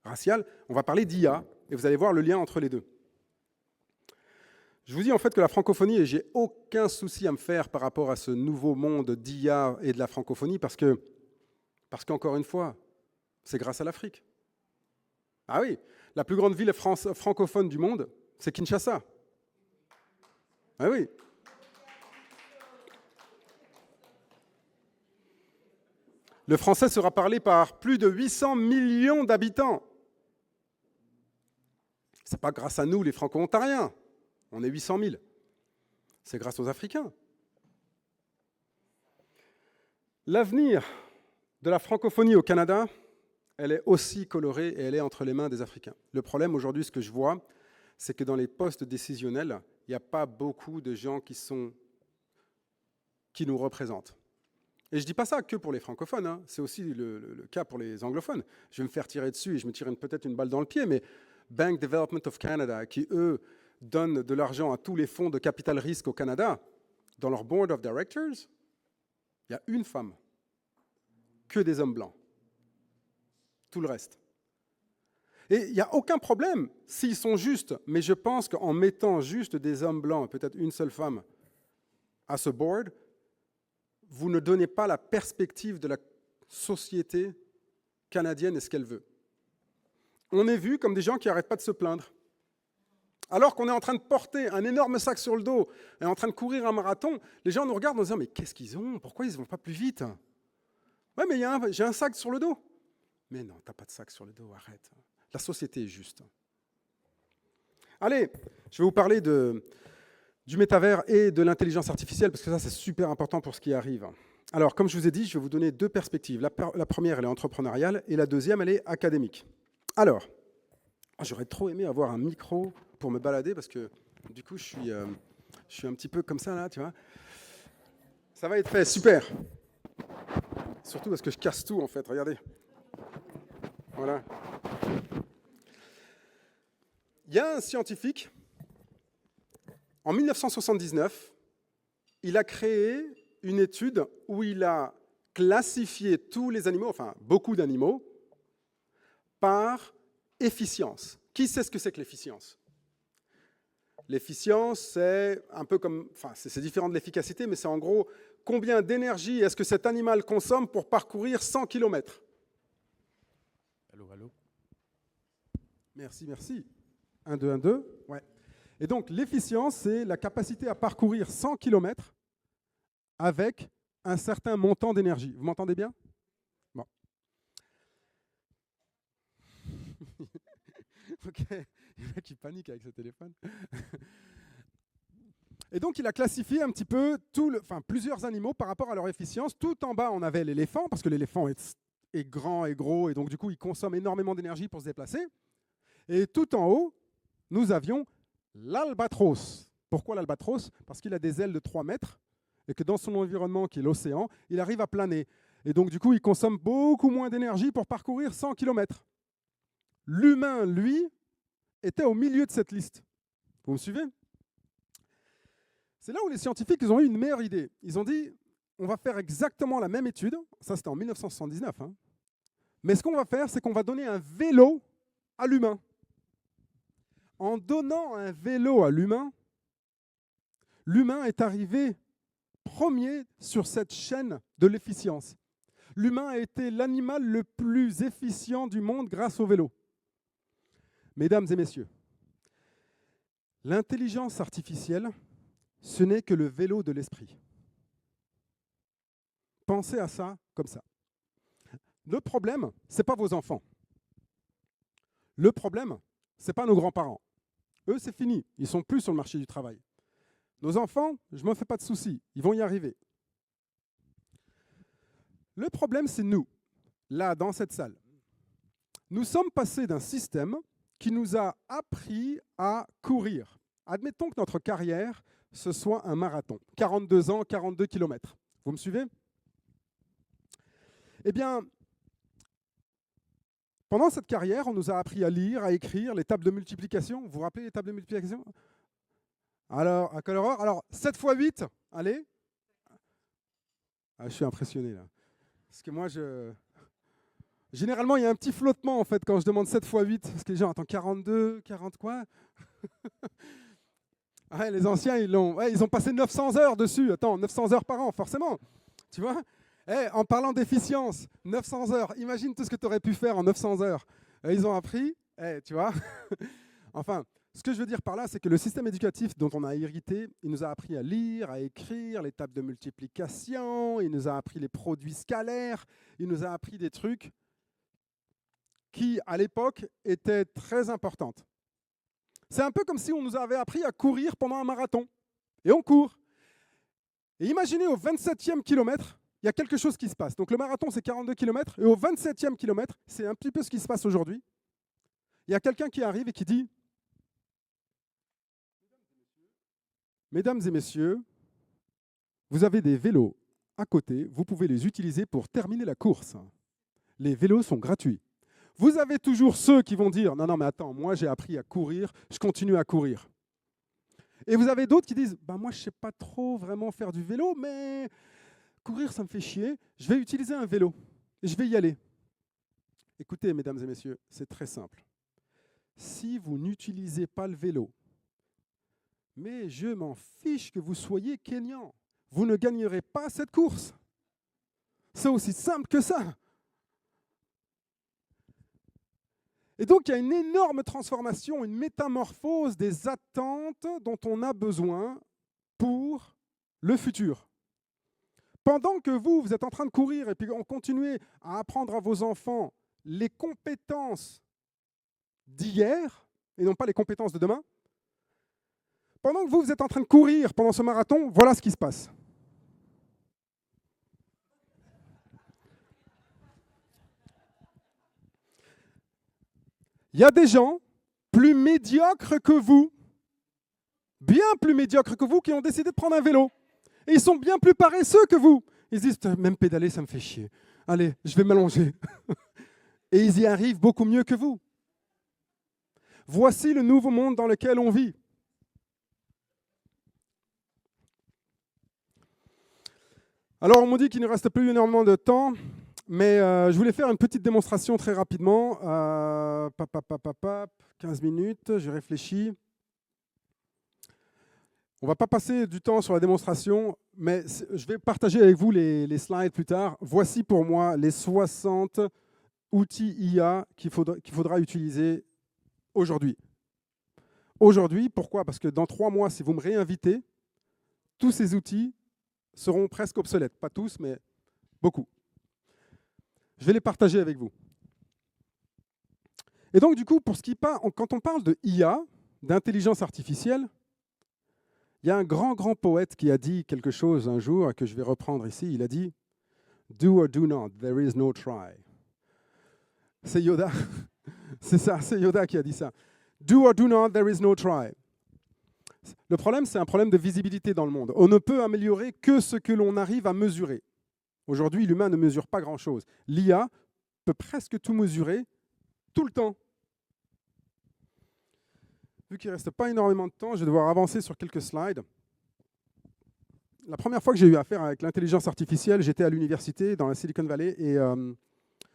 raciale. On va parler d'IA, et vous allez voir le lien entre les deux. Je vous dis en fait que la francophonie, et j'ai aucun souci à me faire par rapport à ce nouveau monde d'IA et de la francophonie, parce qu'encore une fois, c'est grâce à l'Afrique. Ah oui, la plus grande ville francophone du monde, c'est Kinshasa. Ah oui, Le français sera parlé par plus de 800 millions d'habitants. Ce n'est pas grâce à nous, les Franco-Ontariens. On est 800 000. C'est grâce aux Africains. L'avenir de la francophonie au Canada, elle est aussi colorée et elle est entre les mains des Africains. Le problème aujourd'hui, ce que je vois, c'est que dans les postes décisionnels, il n'y a pas beaucoup de gens qui nous représentent. Et je ne dis pas ça que pour les francophones, hein. C'est aussi le cas pour les anglophones. Je vais me faire tirer dessus et je me tire peut-être une balle dans le pied, mais Bank Development of Canada, qui eux donnent de l'argent à tous les fonds de capital risque au Canada, dans leur board of directors, il y a une femme, que des hommes blancs. Tout le reste. Et il n'y a aucun problème s'ils sont justes, mais je pense qu'en mettant juste des hommes blancs, peut-être une seule femme, à ce board, vous ne donnez pas la perspective de la société canadienne et ce qu'elle veut. On est vu comme des gens qui n'arrêtent pas de se plaindre. Alors qu'on est en train de porter un énorme sac sur le dos et en train de courir un marathon, les gens nous regardent en disant « Mais qu'est-ce qu'ils ont? Pourquoi ils ne vont pas plus vite ?»« Ouais, mais j'ai un sac sur le dos. » Mais non, tu n'as pas de sac sur le dos, arrête. La société est juste. Allez, je vais vous parler du métavers et de l'intelligence artificielle, parce que ça, c'est super important pour ce qui arrive. Alors, comme je vous ai dit, je vais vous donner deux perspectives. La première, elle est entrepreneuriale, et la deuxième, elle est académique. Alors, j'aurais trop aimé avoir un micro pour me balader, parce que du coup, je suis un petit peu comme ça, là, tu vois. Ça va être fait, super. Surtout parce que je casse tout, en fait, regardez. Voilà. Il y a un scientifique, en 1979, il a créé une étude où il a classifié tous les animaux, enfin beaucoup d'animaux, par efficience. Qui sait ce que c'est que l'efficience? L'efficience, c'est un peu comme, enfin c'est différent de l'efficacité, mais c'est en gros combien d'énergie est-ce que cet animal consomme pour parcourir 100 km? Allô, allô. Merci, merci. 1, 2, 1, 2. Ouais. Et donc, l'efficience, c'est la capacité à parcourir 100 km avec un certain montant d'énergie. Vous m'entendez bien? Bon. Ok. Il y en a qui paniquent avec ce téléphone. Et donc, il a classifié un petit peu plusieurs animaux par rapport à leur efficience. Tout en bas, on avait l'éléphant, parce que l'éléphant est grand et gros, et donc du coup, il consomme énormément d'énergie pour se déplacer. Et tout en haut, nous avions l'albatros. Pourquoi l'albatros? Parce qu'il a des ailes de 3 mètres, et que dans son environnement, qui est l'océan, il arrive à planer. Et donc, du coup, il consomme beaucoup moins d'énergie pour parcourir 100 km. L'humain, lui, était au milieu de cette liste. Vous me suivez? C'est là où les scientifiques ils ont eu une meilleure idée. Ils ont dit, on va faire exactement la même étude, ça c'était en 1979, hein. Mais ce qu'on va faire, c'est qu'on va donner un vélo à l'humain. En donnant un vélo à l'humain, l'humain est arrivé premier sur cette chaîne de l'efficience. L'humain a été l'animal le plus efficient du monde grâce au vélo. Mesdames et messieurs, l'intelligence artificielle, ce n'est que le vélo de l'esprit. Pensez à ça comme ça. Le problème, ce n'est pas vos enfants. Le problème, ce n'est pas nos grands-parents. Eux, c'est fini. Ils ne sont plus sur le marché du travail. Nos enfants, je ne me fais pas de soucis. Ils vont y arriver. Le problème, c'est nous, là, dans cette salle. Nous sommes passés d'un système qui nous a appris à courir. Admettons que notre carrière, ce soit un marathon. 42 ans, 42 km. Vous me suivez? Eh bien, pendant cette carrière, on nous a appris à lire, à écrire, les tables de multiplication. Vous vous rappelez les tables de multiplication? Alors, à quelle horreur? Alors, 7 x 8, allez. Ah, je suis impressionné là. Parce que moi, généralement, il y a un petit flottement en fait quand je demande 7 x 8. Parce que les gens, attends, 42, 40 quoi? Ouais, les anciens, ils ont passé 900 heures dessus. Attends, 900 heures par an, forcément. Tu vois? En parlant d'efficience, 900 heures. Imagine tout ce que tu aurais pu faire en 900 heures. Ils ont appris, tu vois? Enfin, Ce que je veux dire par là, c'est que le système éducatif dont on a hérité, il nous a appris à lire, à écrire, les tables de multiplication, il nous a appris les produits scalaires, il nous a appris des trucs qui, à l'époque, étaient très importantes. C'est un peu comme si on nous avait appris à courir pendant un marathon. Et on court. Et imaginez au 27e kilomètre, il y a quelque chose qui se passe. Donc le marathon, c'est 42 kilomètres, et au 27e kilomètre, c'est un petit peu ce qui se passe aujourd'hui. Il y a quelqu'un qui arrive et qui dit « Mesdames et messieurs, vous avez des vélos à côté, vous pouvez les utiliser pour terminer la course. Les vélos sont gratuits. » Vous avez toujours ceux qui vont dire « Non, non, mais attends, moi j'ai appris à courir, je continue à courir. » Et vous avez d'autres qui disent « Moi je ne sais pas trop vraiment faire du vélo, mais courir ça me fait chier, je vais utiliser un vélo et je vais y aller. » Écoutez, mesdames et messieurs, c'est très simple. Si vous n'utilisez pas le vélo, mais je m'en fiche que vous soyez Kényan, vous ne gagnerez pas cette course. C'est aussi simple que ça. Et donc, il y a une énorme transformation, une métamorphose des attentes dont on a besoin pour le futur. Pendant que vous êtes en train de courir et puis on continue à apprendre à vos enfants les compétences d'hier et non pas les compétences de demain, pendant que vous êtes en train de courir pendant ce marathon, voilà ce qui se passe. Il y a des gens plus médiocres que vous, bien plus médiocres que vous, qui ont décidé de prendre un vélo. Et ils sont bien plus paresseux que vous. Ils se disent, même pédaler, ça me fait chier. Allez, je vais m'allonger. Et ils y arrivent beaucoup mieux que vous. Voici le nouveau monde dans lequel on vit. Alors, on m'a dit qu'il ne reste plus énormément de temps, mais je voulais faire une petite démonstration très rapidement. 15 minutes, j'ai réfléchi. On ne va pas passer du temps sur la démonstration, mais je vais partager avec vous les slides plus tard. Voici pour moi les 60 outils IA qu'il faudra utiliser aujourd'hui. Aujourd'hui, pourquoi? Parce que dans 3 mois, si vous me réinvitez, tous ces outils seront presque obsolètes. Pas tous, mais beaucoup. Je vais les partager avec vous. Et donc, du coup, quand on parle de IA, d'intelligence artificielle, il y a un grand poète qui a dit quelque chose un jour, que je vais reprendre ici. Il a dit « Do or do not, there is no try ». C'est Yoda. C'est ça, c'est Yoda qui a dit ça. « Do or do not, there is no try ». Le problème, c'est un problème de visibilité dans le monde. On ne peut améliorer que ce que l'on arrive à mesurer. Aujourd'hui, l'humain ne mesure pas grand-chose. L'IA peut presque tout mesurer, tout le temps. Vu qu'il ne reste pas énormément de temps, je vais devoir avancer sur quelques slides. La première fois que j'ai eu affaire avec l'intelligence artificielle, j'étais à l'université dans la Silicon Valley et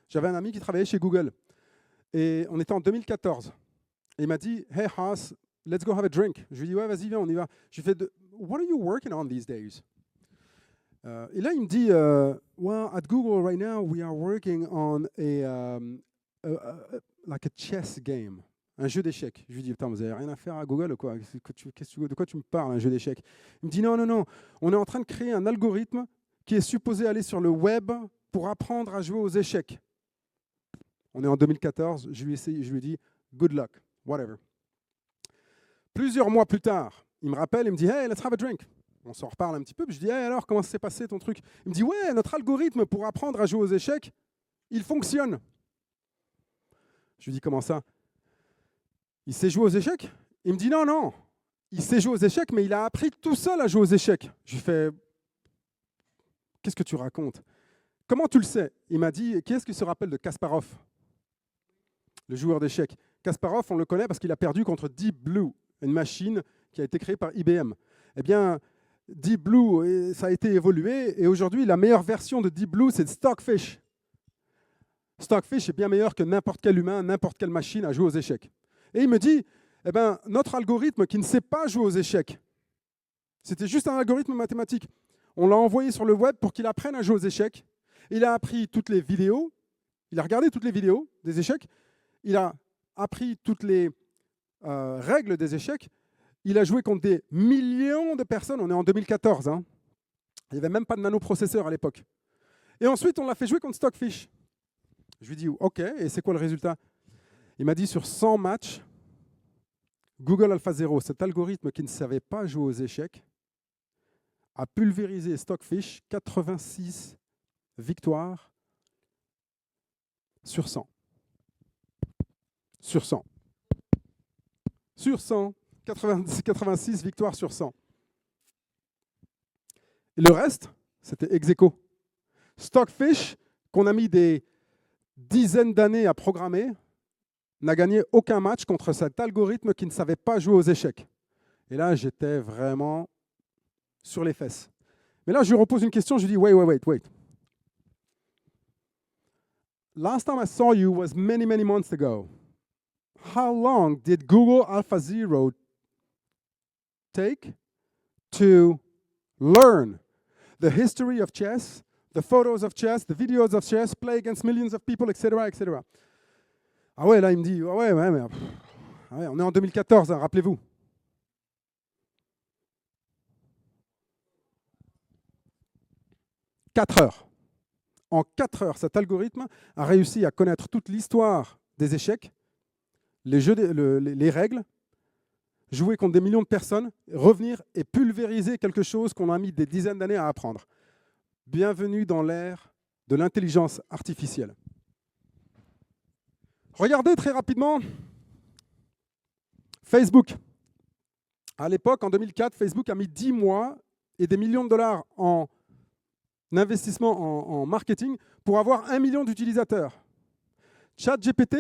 j'avais un ami qui travaillait chez Google. Et on était en 2014. Et il m'a dit « Hey Haas, let's go have a drink ». Je lui ai dit « Ouais, vas-y, viens, on y va ». Je lui ai fait « What are you working on these days ?» Et là, il me dit « Well, at Google right now, we are working on like a chess game ». Un jeu d'échecs. Je lui dis, putain, vous n'avez rien à faire à Google, quoi. De quoi tu me parles, un jeu d'échecs? Il me dit, non, on est en train de créer un algorithme qui est supposé aller sur le web pour apprendre à jouer aux échecs. On est en 2014, je lui ai dit, good luck, whatever. Plusieurs mois plus tard, il me rappelle, il me dit, hey, let's have a drink. On s'en reparle un petit peu, puis je dis, hey, alors, comment s'est passé ton truc? Il me dit, ouais, notre algorithme pour apprendre à jouer aux échecs, il fonctionne. Je lui dis, comment ça? Il sait jouer aux échecs? Il me dit non, il sait jouer aux échecs, mais il a appris tout seul à jouer aux échecs. Je lui fais, qu'est-ce que tu racontes? Comment tu le sais? Il m'a dit, qui est-ce qui se rappelle de Kasparov, le joueur d'échecs? Kasparov, on le connaît parce qu'il a perdu contre Deep Blue, une machine qui a été créée par IBM. Eh bien, Deep Blue, ça a été évolué, et aujourd'hui, la meilleure version de Deep Blue, c'est Stockfish. Stockfish est bien meilleur que n'importe quel humain, n'importe quelle machine à jouer aux échecs. Et il me dit, eh ben, notre algorithme qui ne sait pas jouer aux échecs, c'était juste un algorithme mathématique. On l'a envoyé sur le web pour qu'il apprenne à jouer aux échecs. Il a appris toutes les vidéos, il a regardé toutes les vidéos des échecs, il a appris toutes les règles des échecs, il a joué contre des millions de personnes. On est en 2014. Hein. Il n'y avait même pas de nanoprocesseur à l'époque. Et ensuite, on l'a fait jouer contre Stockfish. Je lui dis, OK, et c'est quoi le résultat? Il m'a dit, sur 100 matchs, Google AlphaZero, cet algorithme qui ne savait pas jouer aux échecs, a pulvérisé Stockfish, 86 victoires sur 100. Sur 100. Sur 100. 86 victoires sur 100. Et le reste, c'était ex aequo. Stockfish, qu'on a mis des dizaines d'années à programmer, n'a gagné aucun match contre cet algorithme qui ne savait pas jouer aux échecs. Et là, j'étais vraiment sur les fesses. Mais là, je lui repose une question, je lui dis, wait. Last time I saw you was many, many months ago. How long did Google AlphaZero take to learn the history of chess, the photos of chess, the videos of chess, play against millions of people, etc., etc. Ah ouais, là, il me dit, ouais, on est en 2014, hein, rappelez-vous. 4 heures. En 4 heures, cet algorithme a réussi à connaître toute l'histoire des échecs, les règles, jouer contre des millions de personnes, revenir et pulvériser quelque chose qu'on a mis des dizaines d'années à apprendre. Bienvenue dans l'ère de l'intelligence artificielle. Regardez très rapidement Facebook. À l'époque, en 2004, Facebook a mis 10 mois et des millions de dollars en investissement en marketing pour avoir 1 million d'utilisateurs. ChatGPT,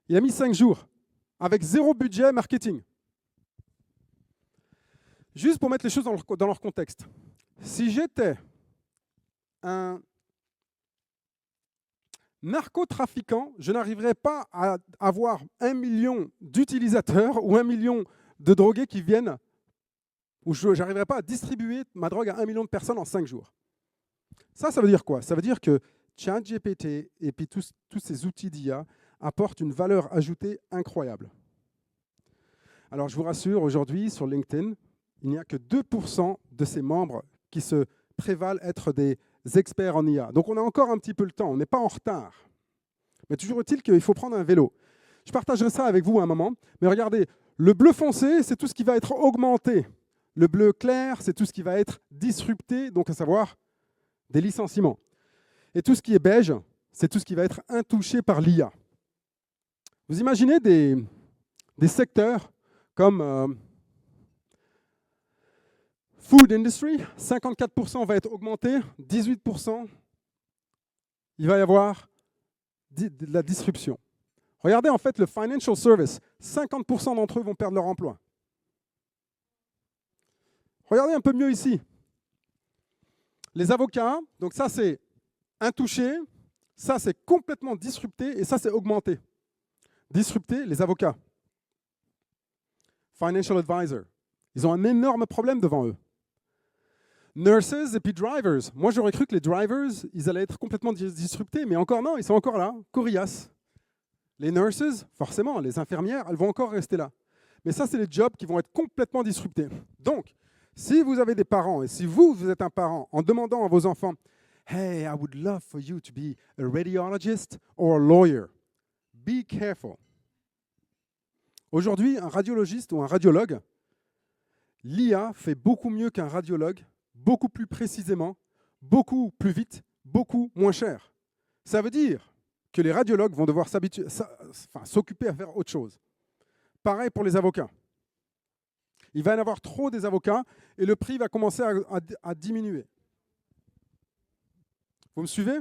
il a mis 5 jours avec 0 budget marketing. Juste pour mettre les choses dans leur contexte. Si j'étais un narcotrafiquant, je n'arriverais pas à avoir 1 million d'utilisateurs ou 1 million de drogués qui viennent, ou je n'arriverais pas à distribuer ma drogue à 1 million de personnes en 5 jours. Ça veut dire quoi? Ça veut dire que ChatGPT et puis tous ces outils d'IA apportent une valeur ajoutée incroyable. Alors je vous rassure, aujourd'hui sur LinkedIn, il n'y a que 2% de ses membres qui se prévalent être des experts en IA. Donc on a encore un petit peu le temps, on n'est pas en retard. Mais toujours est-il qu'il faut prendre un vélo. Je partagerai ça avec vous à un moment, mais regardez, le bleu foncé, c'est tout ce qui va être augmenté. Le bleu clair, c'est tout ce qui va être disrupté, donc à savoir des licenciements. Et tout ce qui est beige, c'est tout ce qui va être intouché par l'IA. Vous imaginez des secteurs comme food industry, 54% va être augmenté, 18%, il va y avoir de la disruption. Regardez en fait le financial service, 50% d'entre eux vont perdre leur emploi. Regardez un peu mieux ici. Les avocats, donc ça c'est intouché, ça c'est complètement disrupté et ça c'est augmenté. Disrupté, les avocats. Financial advisor. Ils ont un énorme problème devant eux. Nurses et puis drivers. Moi, j'aurais cru que les drivers, ils allaient être complètement disruptés, mais encore non, ils sont encore là, coriaces. Les nurses, forcément, les infirmières, elles vont encore rester là. Mais ça, c'est les jobs qui vont être complètement disruptés. Donc, si vous avez des parents, et si vous êtes un parent, en demandant à vos enfants, « Hey, I would love for you to be a radiologist or a lawyer. Be careful. » Aujourd'hui, un radiologiste ou un radiologue, l'IA fait beaucoup mieux qu'un radiologue, beaucoup plus précisément, beaucoup plus vite, beaucoup moins cher. Ça veut dire que les radiologues vont devoir s'occuper à faire autre chose. Pareil pour les avocats. Il va y en avoir trop des avocats et le prix va commencer à diminuer. Vous me suivez?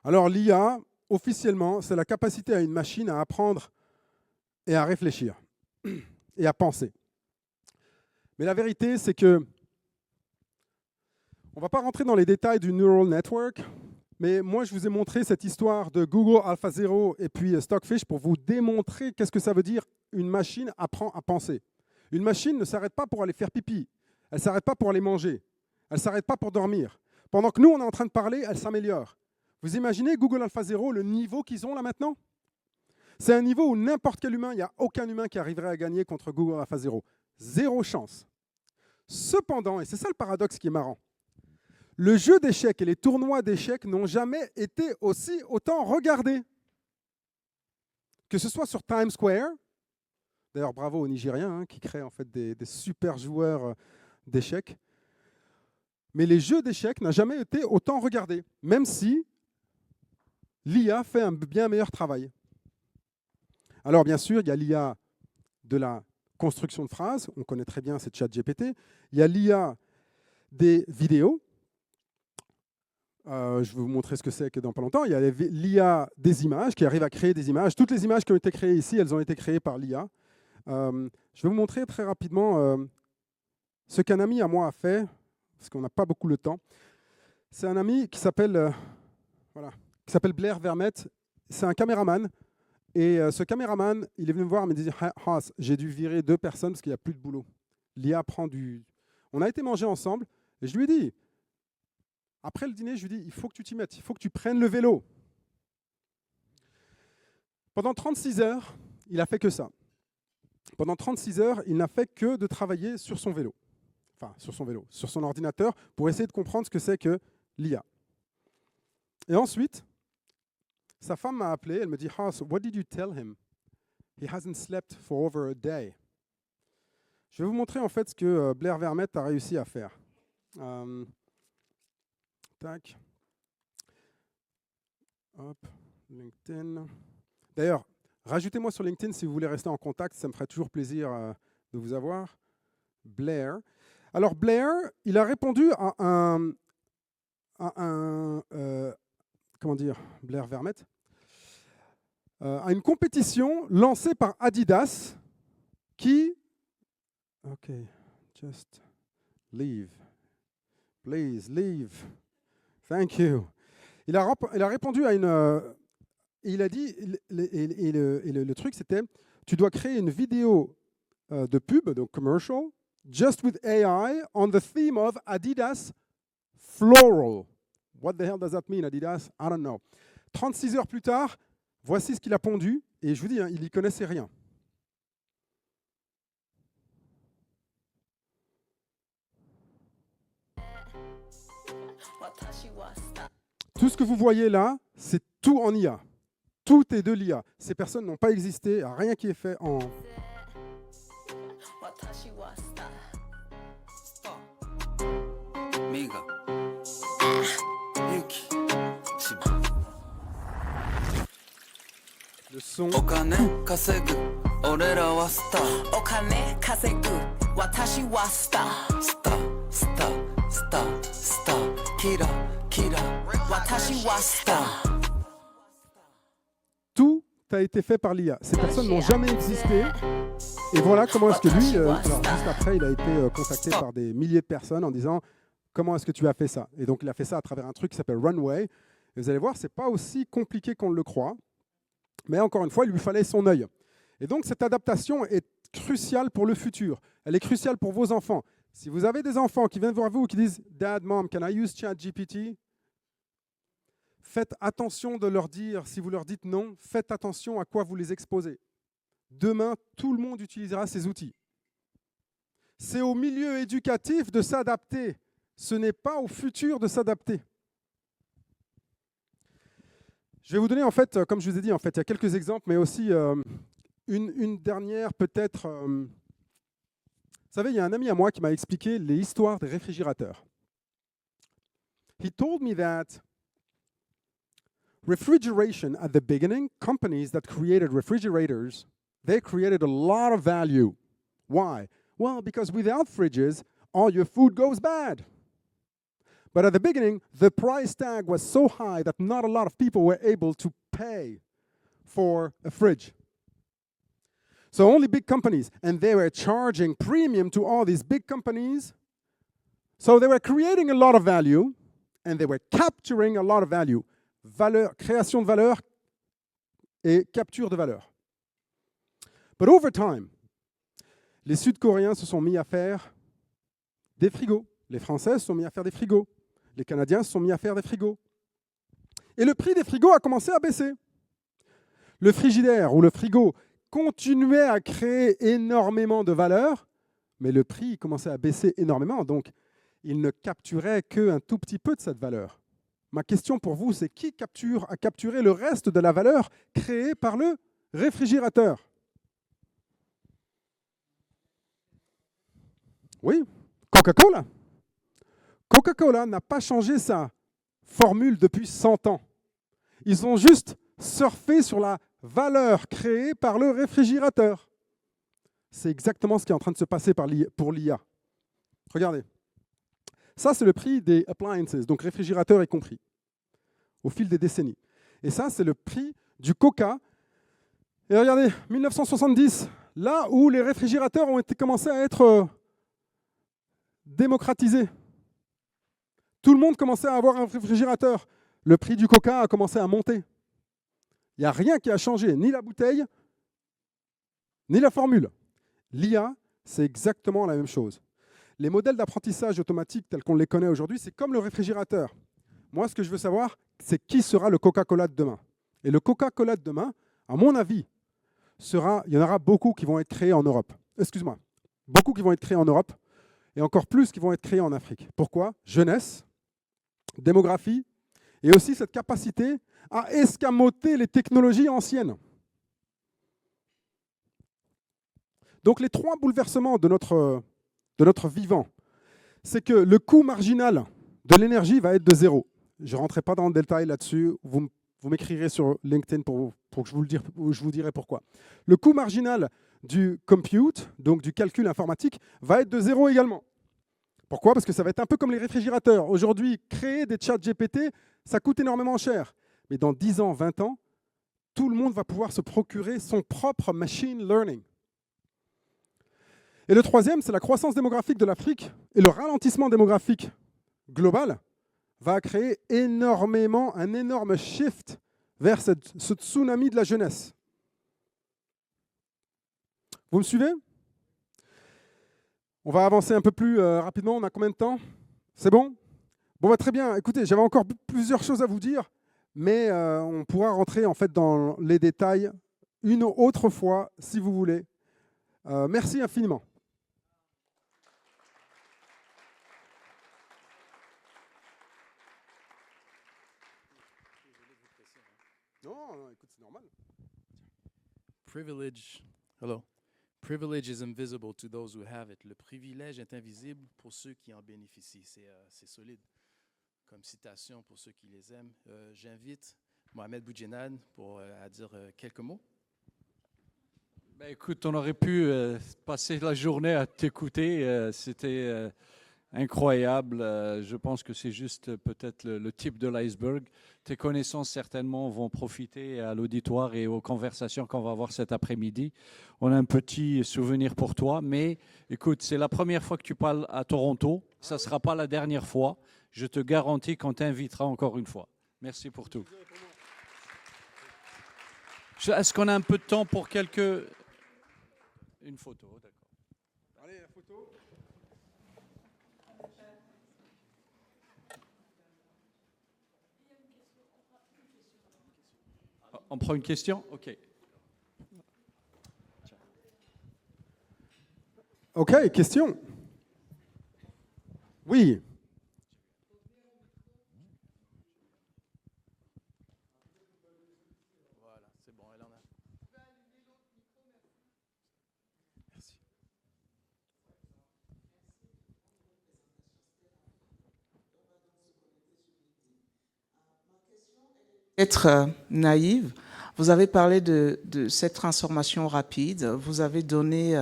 Alors l'IA, officiellement, c'est la capacité à une machine à apprendre et à réfléchir et à penser. Mais la vérité, c'est que on ne va pas rentrer dans les détails du neural network, mais moi, je vous ai montré cette histoire de Google AlphaZero et puis Stockfish pour vous démontrer qu'est-ce que ça veut dire une machine apprend à penser. Une machine ne s'arrête pas pour aller faire pipi, elle ne s'arrête pas pour aller manger, elle ne s'arrête pas pour dormir. Pendant que nous, on est en train de parler, elle s'améliore. Vous imaginez Google AlphaZero, le niveau qu'ils ont là maintenant? C'est un niveau où n'importe quel humain, il n'y a aucun humain qui arriverait à gagner contre Google AlphaZero. Zéro chance. Cependant, et c'est ça le paradoxe qui est marrant, le jeu d'échecs et les tournois d'échecs n'ont jamais été autant regardés. Que ce soit sur Times Square, d'ailleurs bravo aux Nigériens qui créent en fait des super joueurs d'échecs, mais les jeux d'échecs n'ont jamais été autant regardés, même si l'IA fait un bien meilleur travail. Alors bien sûr, il y a l'IA de la construction de phrases, on connaît très bien, c'est ChatGPT. Il y a l'IA des vidéos. Je vais vous montrer ce que c'est que dans pas longtemps. Il y a l'IA des images qui arrive à créer des images. Toutes les images qui ont été créées ici, elles ont été créées par l'IA. Je vais vous montrer très rapidement ce qu'un ami à moi a fait, parce qu'on n'a pas beaucoup le temps. C'est un ami qui s'appelle Blair Vermette. C'est un caméraman. Et ce caméraman, il est venu me voir et me dit « Haas, j'ai dû virer 2 personnes parce qu'il n'y a plus de boulot. L'IA prend du... » On a été manger ensemble et je lui ai dit, après le dîner, je lui ai dit « Il faut que tu t'y mettes, il faut que tu prennes le vélo. » Pendant 36 heures, il a fait que ça. Pendant 36 heures, il n'a fait que de travailler sur son vélo. Enfin, sur son vélo, sur son ordinateur, pour essayer de comprendre ce que c'est que l'IA. Et ensuite, sa femme m'a appelé, elle me dit « Haas, what did you tell him? He hasn't slept for over a day. » Je vais vous montrer en fait ce que Blair Vermette a réussi à faire. Tac. Hop, LinkedIn. D'ailleurs, rajoutez-moi sur LinkedIn si vous voulez rester en contact, ça me ferait toujours plaisir de vous avoir. Blair. Alors Blair, il a répondu à comment dire, Blair Vermette, à une compétition lancée par Adidas qui... OK, just leave. Please, leave. Thank you. Il a répondu à une... il a dit, le truc c'était, tu dois créer une vidéo de pub, donc commercial, just with AI on the theme of Adidas Floral. What the hell does that mean, Adidas? I don't know. 36 heures plus tard, voici ce qu'il a pondu, et je vous dis, il n'y connaissait rien. Tout ce que vous voyez là, c'est tout en IA. Tout est de l'IA. Ces personnes n'ont pas existé, il n'y a rien qui est fait en... Le son. Tout a été fait par l'IA. Ces personnes n'ont jamais existé. Et voilà comment est-ce que lui, alors juste après, il a été contacté par des milliers de personnes en disant « Comment est-ce que tu as fait ça ?» Et donc, il a fait ça à travers un truc qui s'appelle Runway. Et vous allez voir, ce n'est pas aussi compliqué qu'on le croit. Mais encore une fois, il lui fallait son œil. Et donc, cette adaptation est cruciale pour le futur. Elle est cruciale pour vos enfants. Si vous avez des enfants qui viennent voir vous et qui disent « Dad, Mom, can I use ChatGPT ?» Faites attention de leur dire, si vous leur dites non, faites attention à quoi vous les exposez. Demain, tout le monde utilisera ces outils. C'est au milieu éducatif de s'adapter. Ce n'est pas au futur de s'adapter. Je vais vous donner, en fait, comme je vous ai dit, en fait, il y a quelques exemples, mais aussi une dernière, peut-être... vous savez, il y a un ami à moi qui m'a expliqué les histoires des réfrigérateurs. He told me that refrigeration, at the beginning, companies that created refrigerators, they created a lot of value. Why? Well, because without fridges, all your food goes bad. But at the beginning, the price tag was so high that not a lot of people were able to pay for a fridge. So only big companies, and they were charging premium to all these big companies. So they were creating a lot of value, and they were capturing a lot of value. Valeur, création de valeur et capture de valeur. But over time, les Sud-Coréens se sont mis à faire des frigos. Les Français se sont mis à faire des frigos. les Canadiens se sont mis à faire des frigos. Et le prix des frigos a commencé à baisser. Le frigidaire ou le frigo continuait à créer énormément de valeur, mais le prix commençait à baisser énormément, donc il ne capturait qu'un tout petit peu de cette valeur. Ma question pour vous, c'est qui a capturé le reste de la valeur créée par le réfrigérateur? Oui, Coca-Cola. Coca-Cola n'a pas changé sa formule depuis 100 ans. Ils ont juste surfé sur la valeur créée par le réfrigérateur. C'est exactement ce qui est en train de se passer pour l'IA. Regardez. Ça, c'est le prix des appliances, donc réfrigérateurs y compris, au fil des décennies. Et ça, c'est le prix du Coca. Et regardez, 1970, là où les réfrigérateurs ont commencé à être démocratisés. Tout le monde commençait à avoir un réfrigérateur. Le prix du Coca a commencé à monter. Il n'y a rien qui a changé, ni la bouteille, ni la formule. L'IA, c'est exactement la même chose. Les modèles d'apprentissage automatique tels qu'on les connaît aujourd'hui, c'est comme le réfrigérateur. Moi, ce que je veux savoir, c'est qui sera le Coca-Cola de demain. Et le Coca-Cola de demain, à mon avis, il y en aura beaucoup qui vont être créés en Europe. Excuse-moi. Beaucoup qui vont être créés en Europe et encore plus qui vont être créés en Afrique. Pourquoi? Jeunesse, démographie et aussi cette capacité à escamoter les technologies anciennes. Donc les trois bouleversements de notre vivant, c'est que le coût marginal de l'énergie va être de 0. Je ne rentrerai pas dans le détail là-dessus. Vous m'écrirez sur LinkedIn pour que je vous dirai pourquoi. Le coût marginal du compute, donc du calcul informatique, va être de 0 également. Pourquoi? Parce que ça va être un peu comme les réfrigérateurs. Aujourd'hui, créer des chats GPT, ça coûte énormément cher. Mais dans 10 ans, 20 ans, tout le monde va pouvoir se procurer son propre machine learning. Et le troisième, c'est la croissance démographique de l'Afrique et le ralentissement démographique global va créer un énorme shift vers ce tsunami de la jeunesse. Vous me suivez? On va avancer un peu plus rapidement. On a combien de temps? C'est bon? Bon, très bien. Écoutez, j'avais encore plusieurs choses à vous dire, mais on pourra rentrer en fait dans les détails une autre fois, si vous voulez. Merci infiniment. Non, écoute, c'est normal. Privilege is invisible to those who have it. Le privilège est invisible pour ceux qui en bénéficient. C'est solide comme citation pour ceux qui les aiment. J'invite Mohamed Boudjenad à dire quelques mots. Ben, écoute, on aurait pu passer la journée à t'écouter. C'était incroyable. Je pense que c'est juste peut-être le type de l'iceberg. Tes connaissances certainement vont profiter à l'auditoire et aux conversations qu'on va avoir cet après-midi. On a un petit souvenir pour toi, mais écoute, c'est la première fois que tu parles à Toronto. Ça ne sera pas la dernière fois. Je te garantis qu'on t'invitera encore une fois. Merci pour tout. Est-ce qu'on a un peu de temps pour une photo? D'accord. Allez, la photo. On prend une question? OK. OK, question. Oui. Voilà, c'est bon, elle en a. Merci. Être naïve, vous avez parlé de cette transformation rapide, vous avez demandé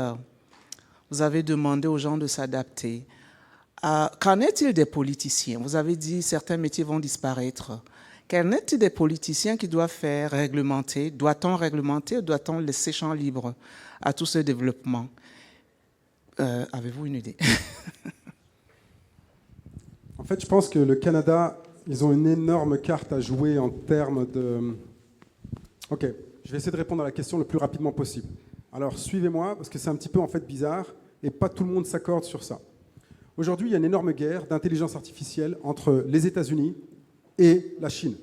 aux gens de s'adapter. Qu'en est-il des politiciens? Vous avez dit certains métiers vont disparaître. Qu'en est-il des politiciens qui doivent faire réglementer? Doit-on réglementer ou doit-on laisser champ libre à tout ce développement? Avez-vous une idée? En fait, je pense que le Canada, ils ont une énorme carte à jouer en termes de... OK, je vais essayer de répondre à la question le plus rapidement possible. Alors, suivez-moi, parce que c'est un petit peu en fait bizarre, et pas tout le monde s'accorde sur ça. Aujourd'hui, il y a une énorme guerre d'intelligence artificielle entre les États-Unis et la Chine.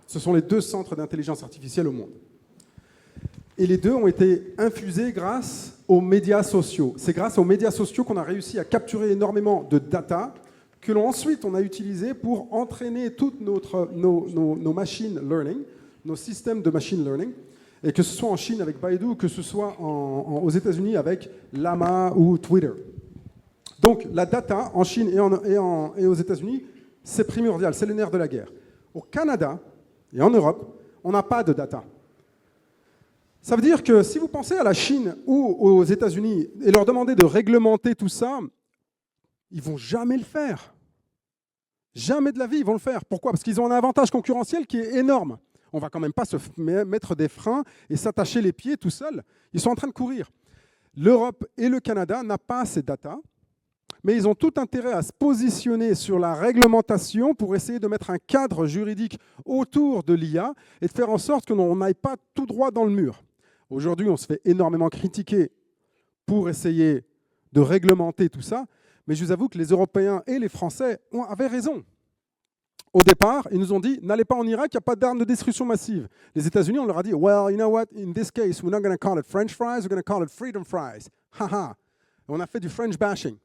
Ce sont les deux centres d'intelligence artificielle au monde. Et les deux ont été infusés grâce aux médias sociaux. C'est grâce aux médias sociaux qu'on a réussi à capturer énormément de data que ensuite on a utilisé pour entraîner toutes nos machine learning, nos systèmes de machine learning, et que ce soit en Chine avec Baidu, ou que ce soit aux États-Unis avec Llama ou Twitter. Donc la data en Chine et aux États-Unis, c'est primordial, c'est le nerf de la guerre. Au Canada et en Europe, on n'a pas de data. Ça veut dire que si vous pensez à la Chine ou aux États-Unis et leur demander de réglementer tout ça, ils ne vont jamais le faire. Jamais de la vie, ils vont le faire. Pourquoi? Parce qu'ils ont un avantage concurrentiel qui est énorme. On ne va quand même pas se mettre des freins et s'attacher les pieds tout seuls. Ils sont en train de courir. L'Europe et le Canada n'ont pas ces datas, mais ils ont tout intérêt à se positionner sur la réglementation pour essayer de mettre un cadre juridique autour de l'IA et de faire en sorte qu'on n'aille pas tout droit dans le mur. Aujourd'hui, on se fait énormément critiquer pour essayer de réglementer tout ça, mais je vous avoue que les Européens et les Français avaient raison. Au départ, ils nous ont dit « N'allez pas en Irak, il n'y a pas d'armes de destruction massive ». Les États-Unis, on leur a dit « Well, you know what, in this case, we're not going to call it French fries, we're going to call it freedom fries ». Haha. On a fait du French bashing.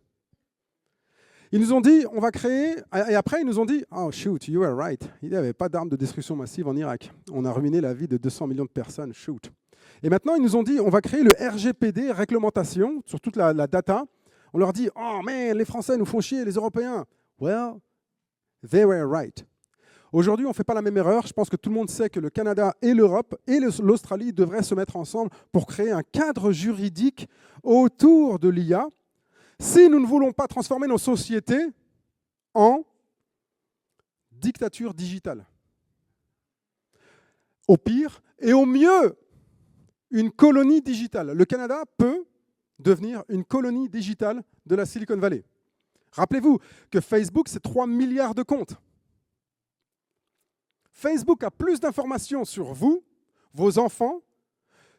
Ils nous ont dit, on va créer, et après ils nous ont dit, oh shoot, you were right, il n'y avait pas d'armes de destruction massive en Irak. On a ruiné la vie de 200 millions de personnes, shoot. Et maintenant ils nous ont dit, on va créer le RGPD, réglementation, sur toute la data. On leur dit, oh man, les Français nous font chier, les Européens. Well, they were right. Aujourd'hui, on ne fait pas la même erreur. Je pense que tout le monde sait que le Canada et l'Europe et l'Australie devraient se mettre ensemble pour créer un cadre juridique autour de l'IA. Si nous ne voulons pas transformer nos sociétés en dictature digitale. Au pire, et au mieux, une colonie digitale. Le Canada peut devenir une colonie digitale de la Silicon Valley. Rappelez-vous que Facebook, c'est 3 milliards de comptes. Facebook a plus d'informations sur vous, vos enfants,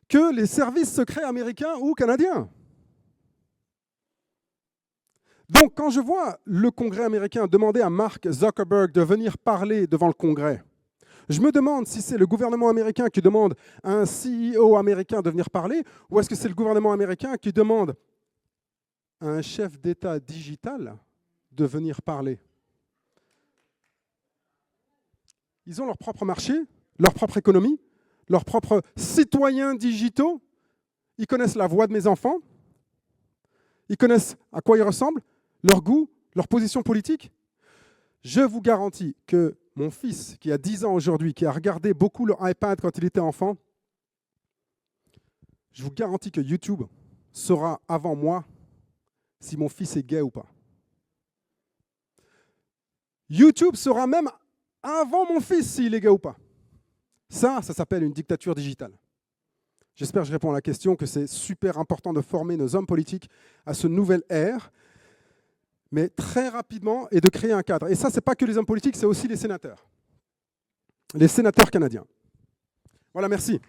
que les services secrets américains ou canadiens. Donc, quand je vois le Congrès américain demander à Mark Zuckerberg de venir parler devant le Congrès, je me demande si c'est le gouvernement américain qui demande à un CEO américain de venir parler, ou est-ce que c'est le gouvernement américain qui demande à un chef d'État digital de venir parler. Ils ont leur propre marché, leur propre économie, leurs propres citoyens digitaux. Ils connaissent la voix de mes enfants. Ils connaissent à quoi ils ressemblent, leur goût, leur position politique. Je vous garantis que mon fils, qui a 10 ans aujourd'hui, qui a regardé beaucoup le iPad quand il était enfant, je vous garantis que YouTube saura avant moi si mon fils est gay ou pas. YouTube saura même avant mon fils s'il est gay ou pas. Ça s'appelle une dictature digitale. J'espère que je réponds à la question, que c'est super important de former nos hommes politiques à ce nouvel ère, mais très rapidement, et de créer un cadre. Et ça, ce n'est pas que les hommes politiques, c'est aussi les sénateurs. Les sénateurs canadiens. Voilà, merci.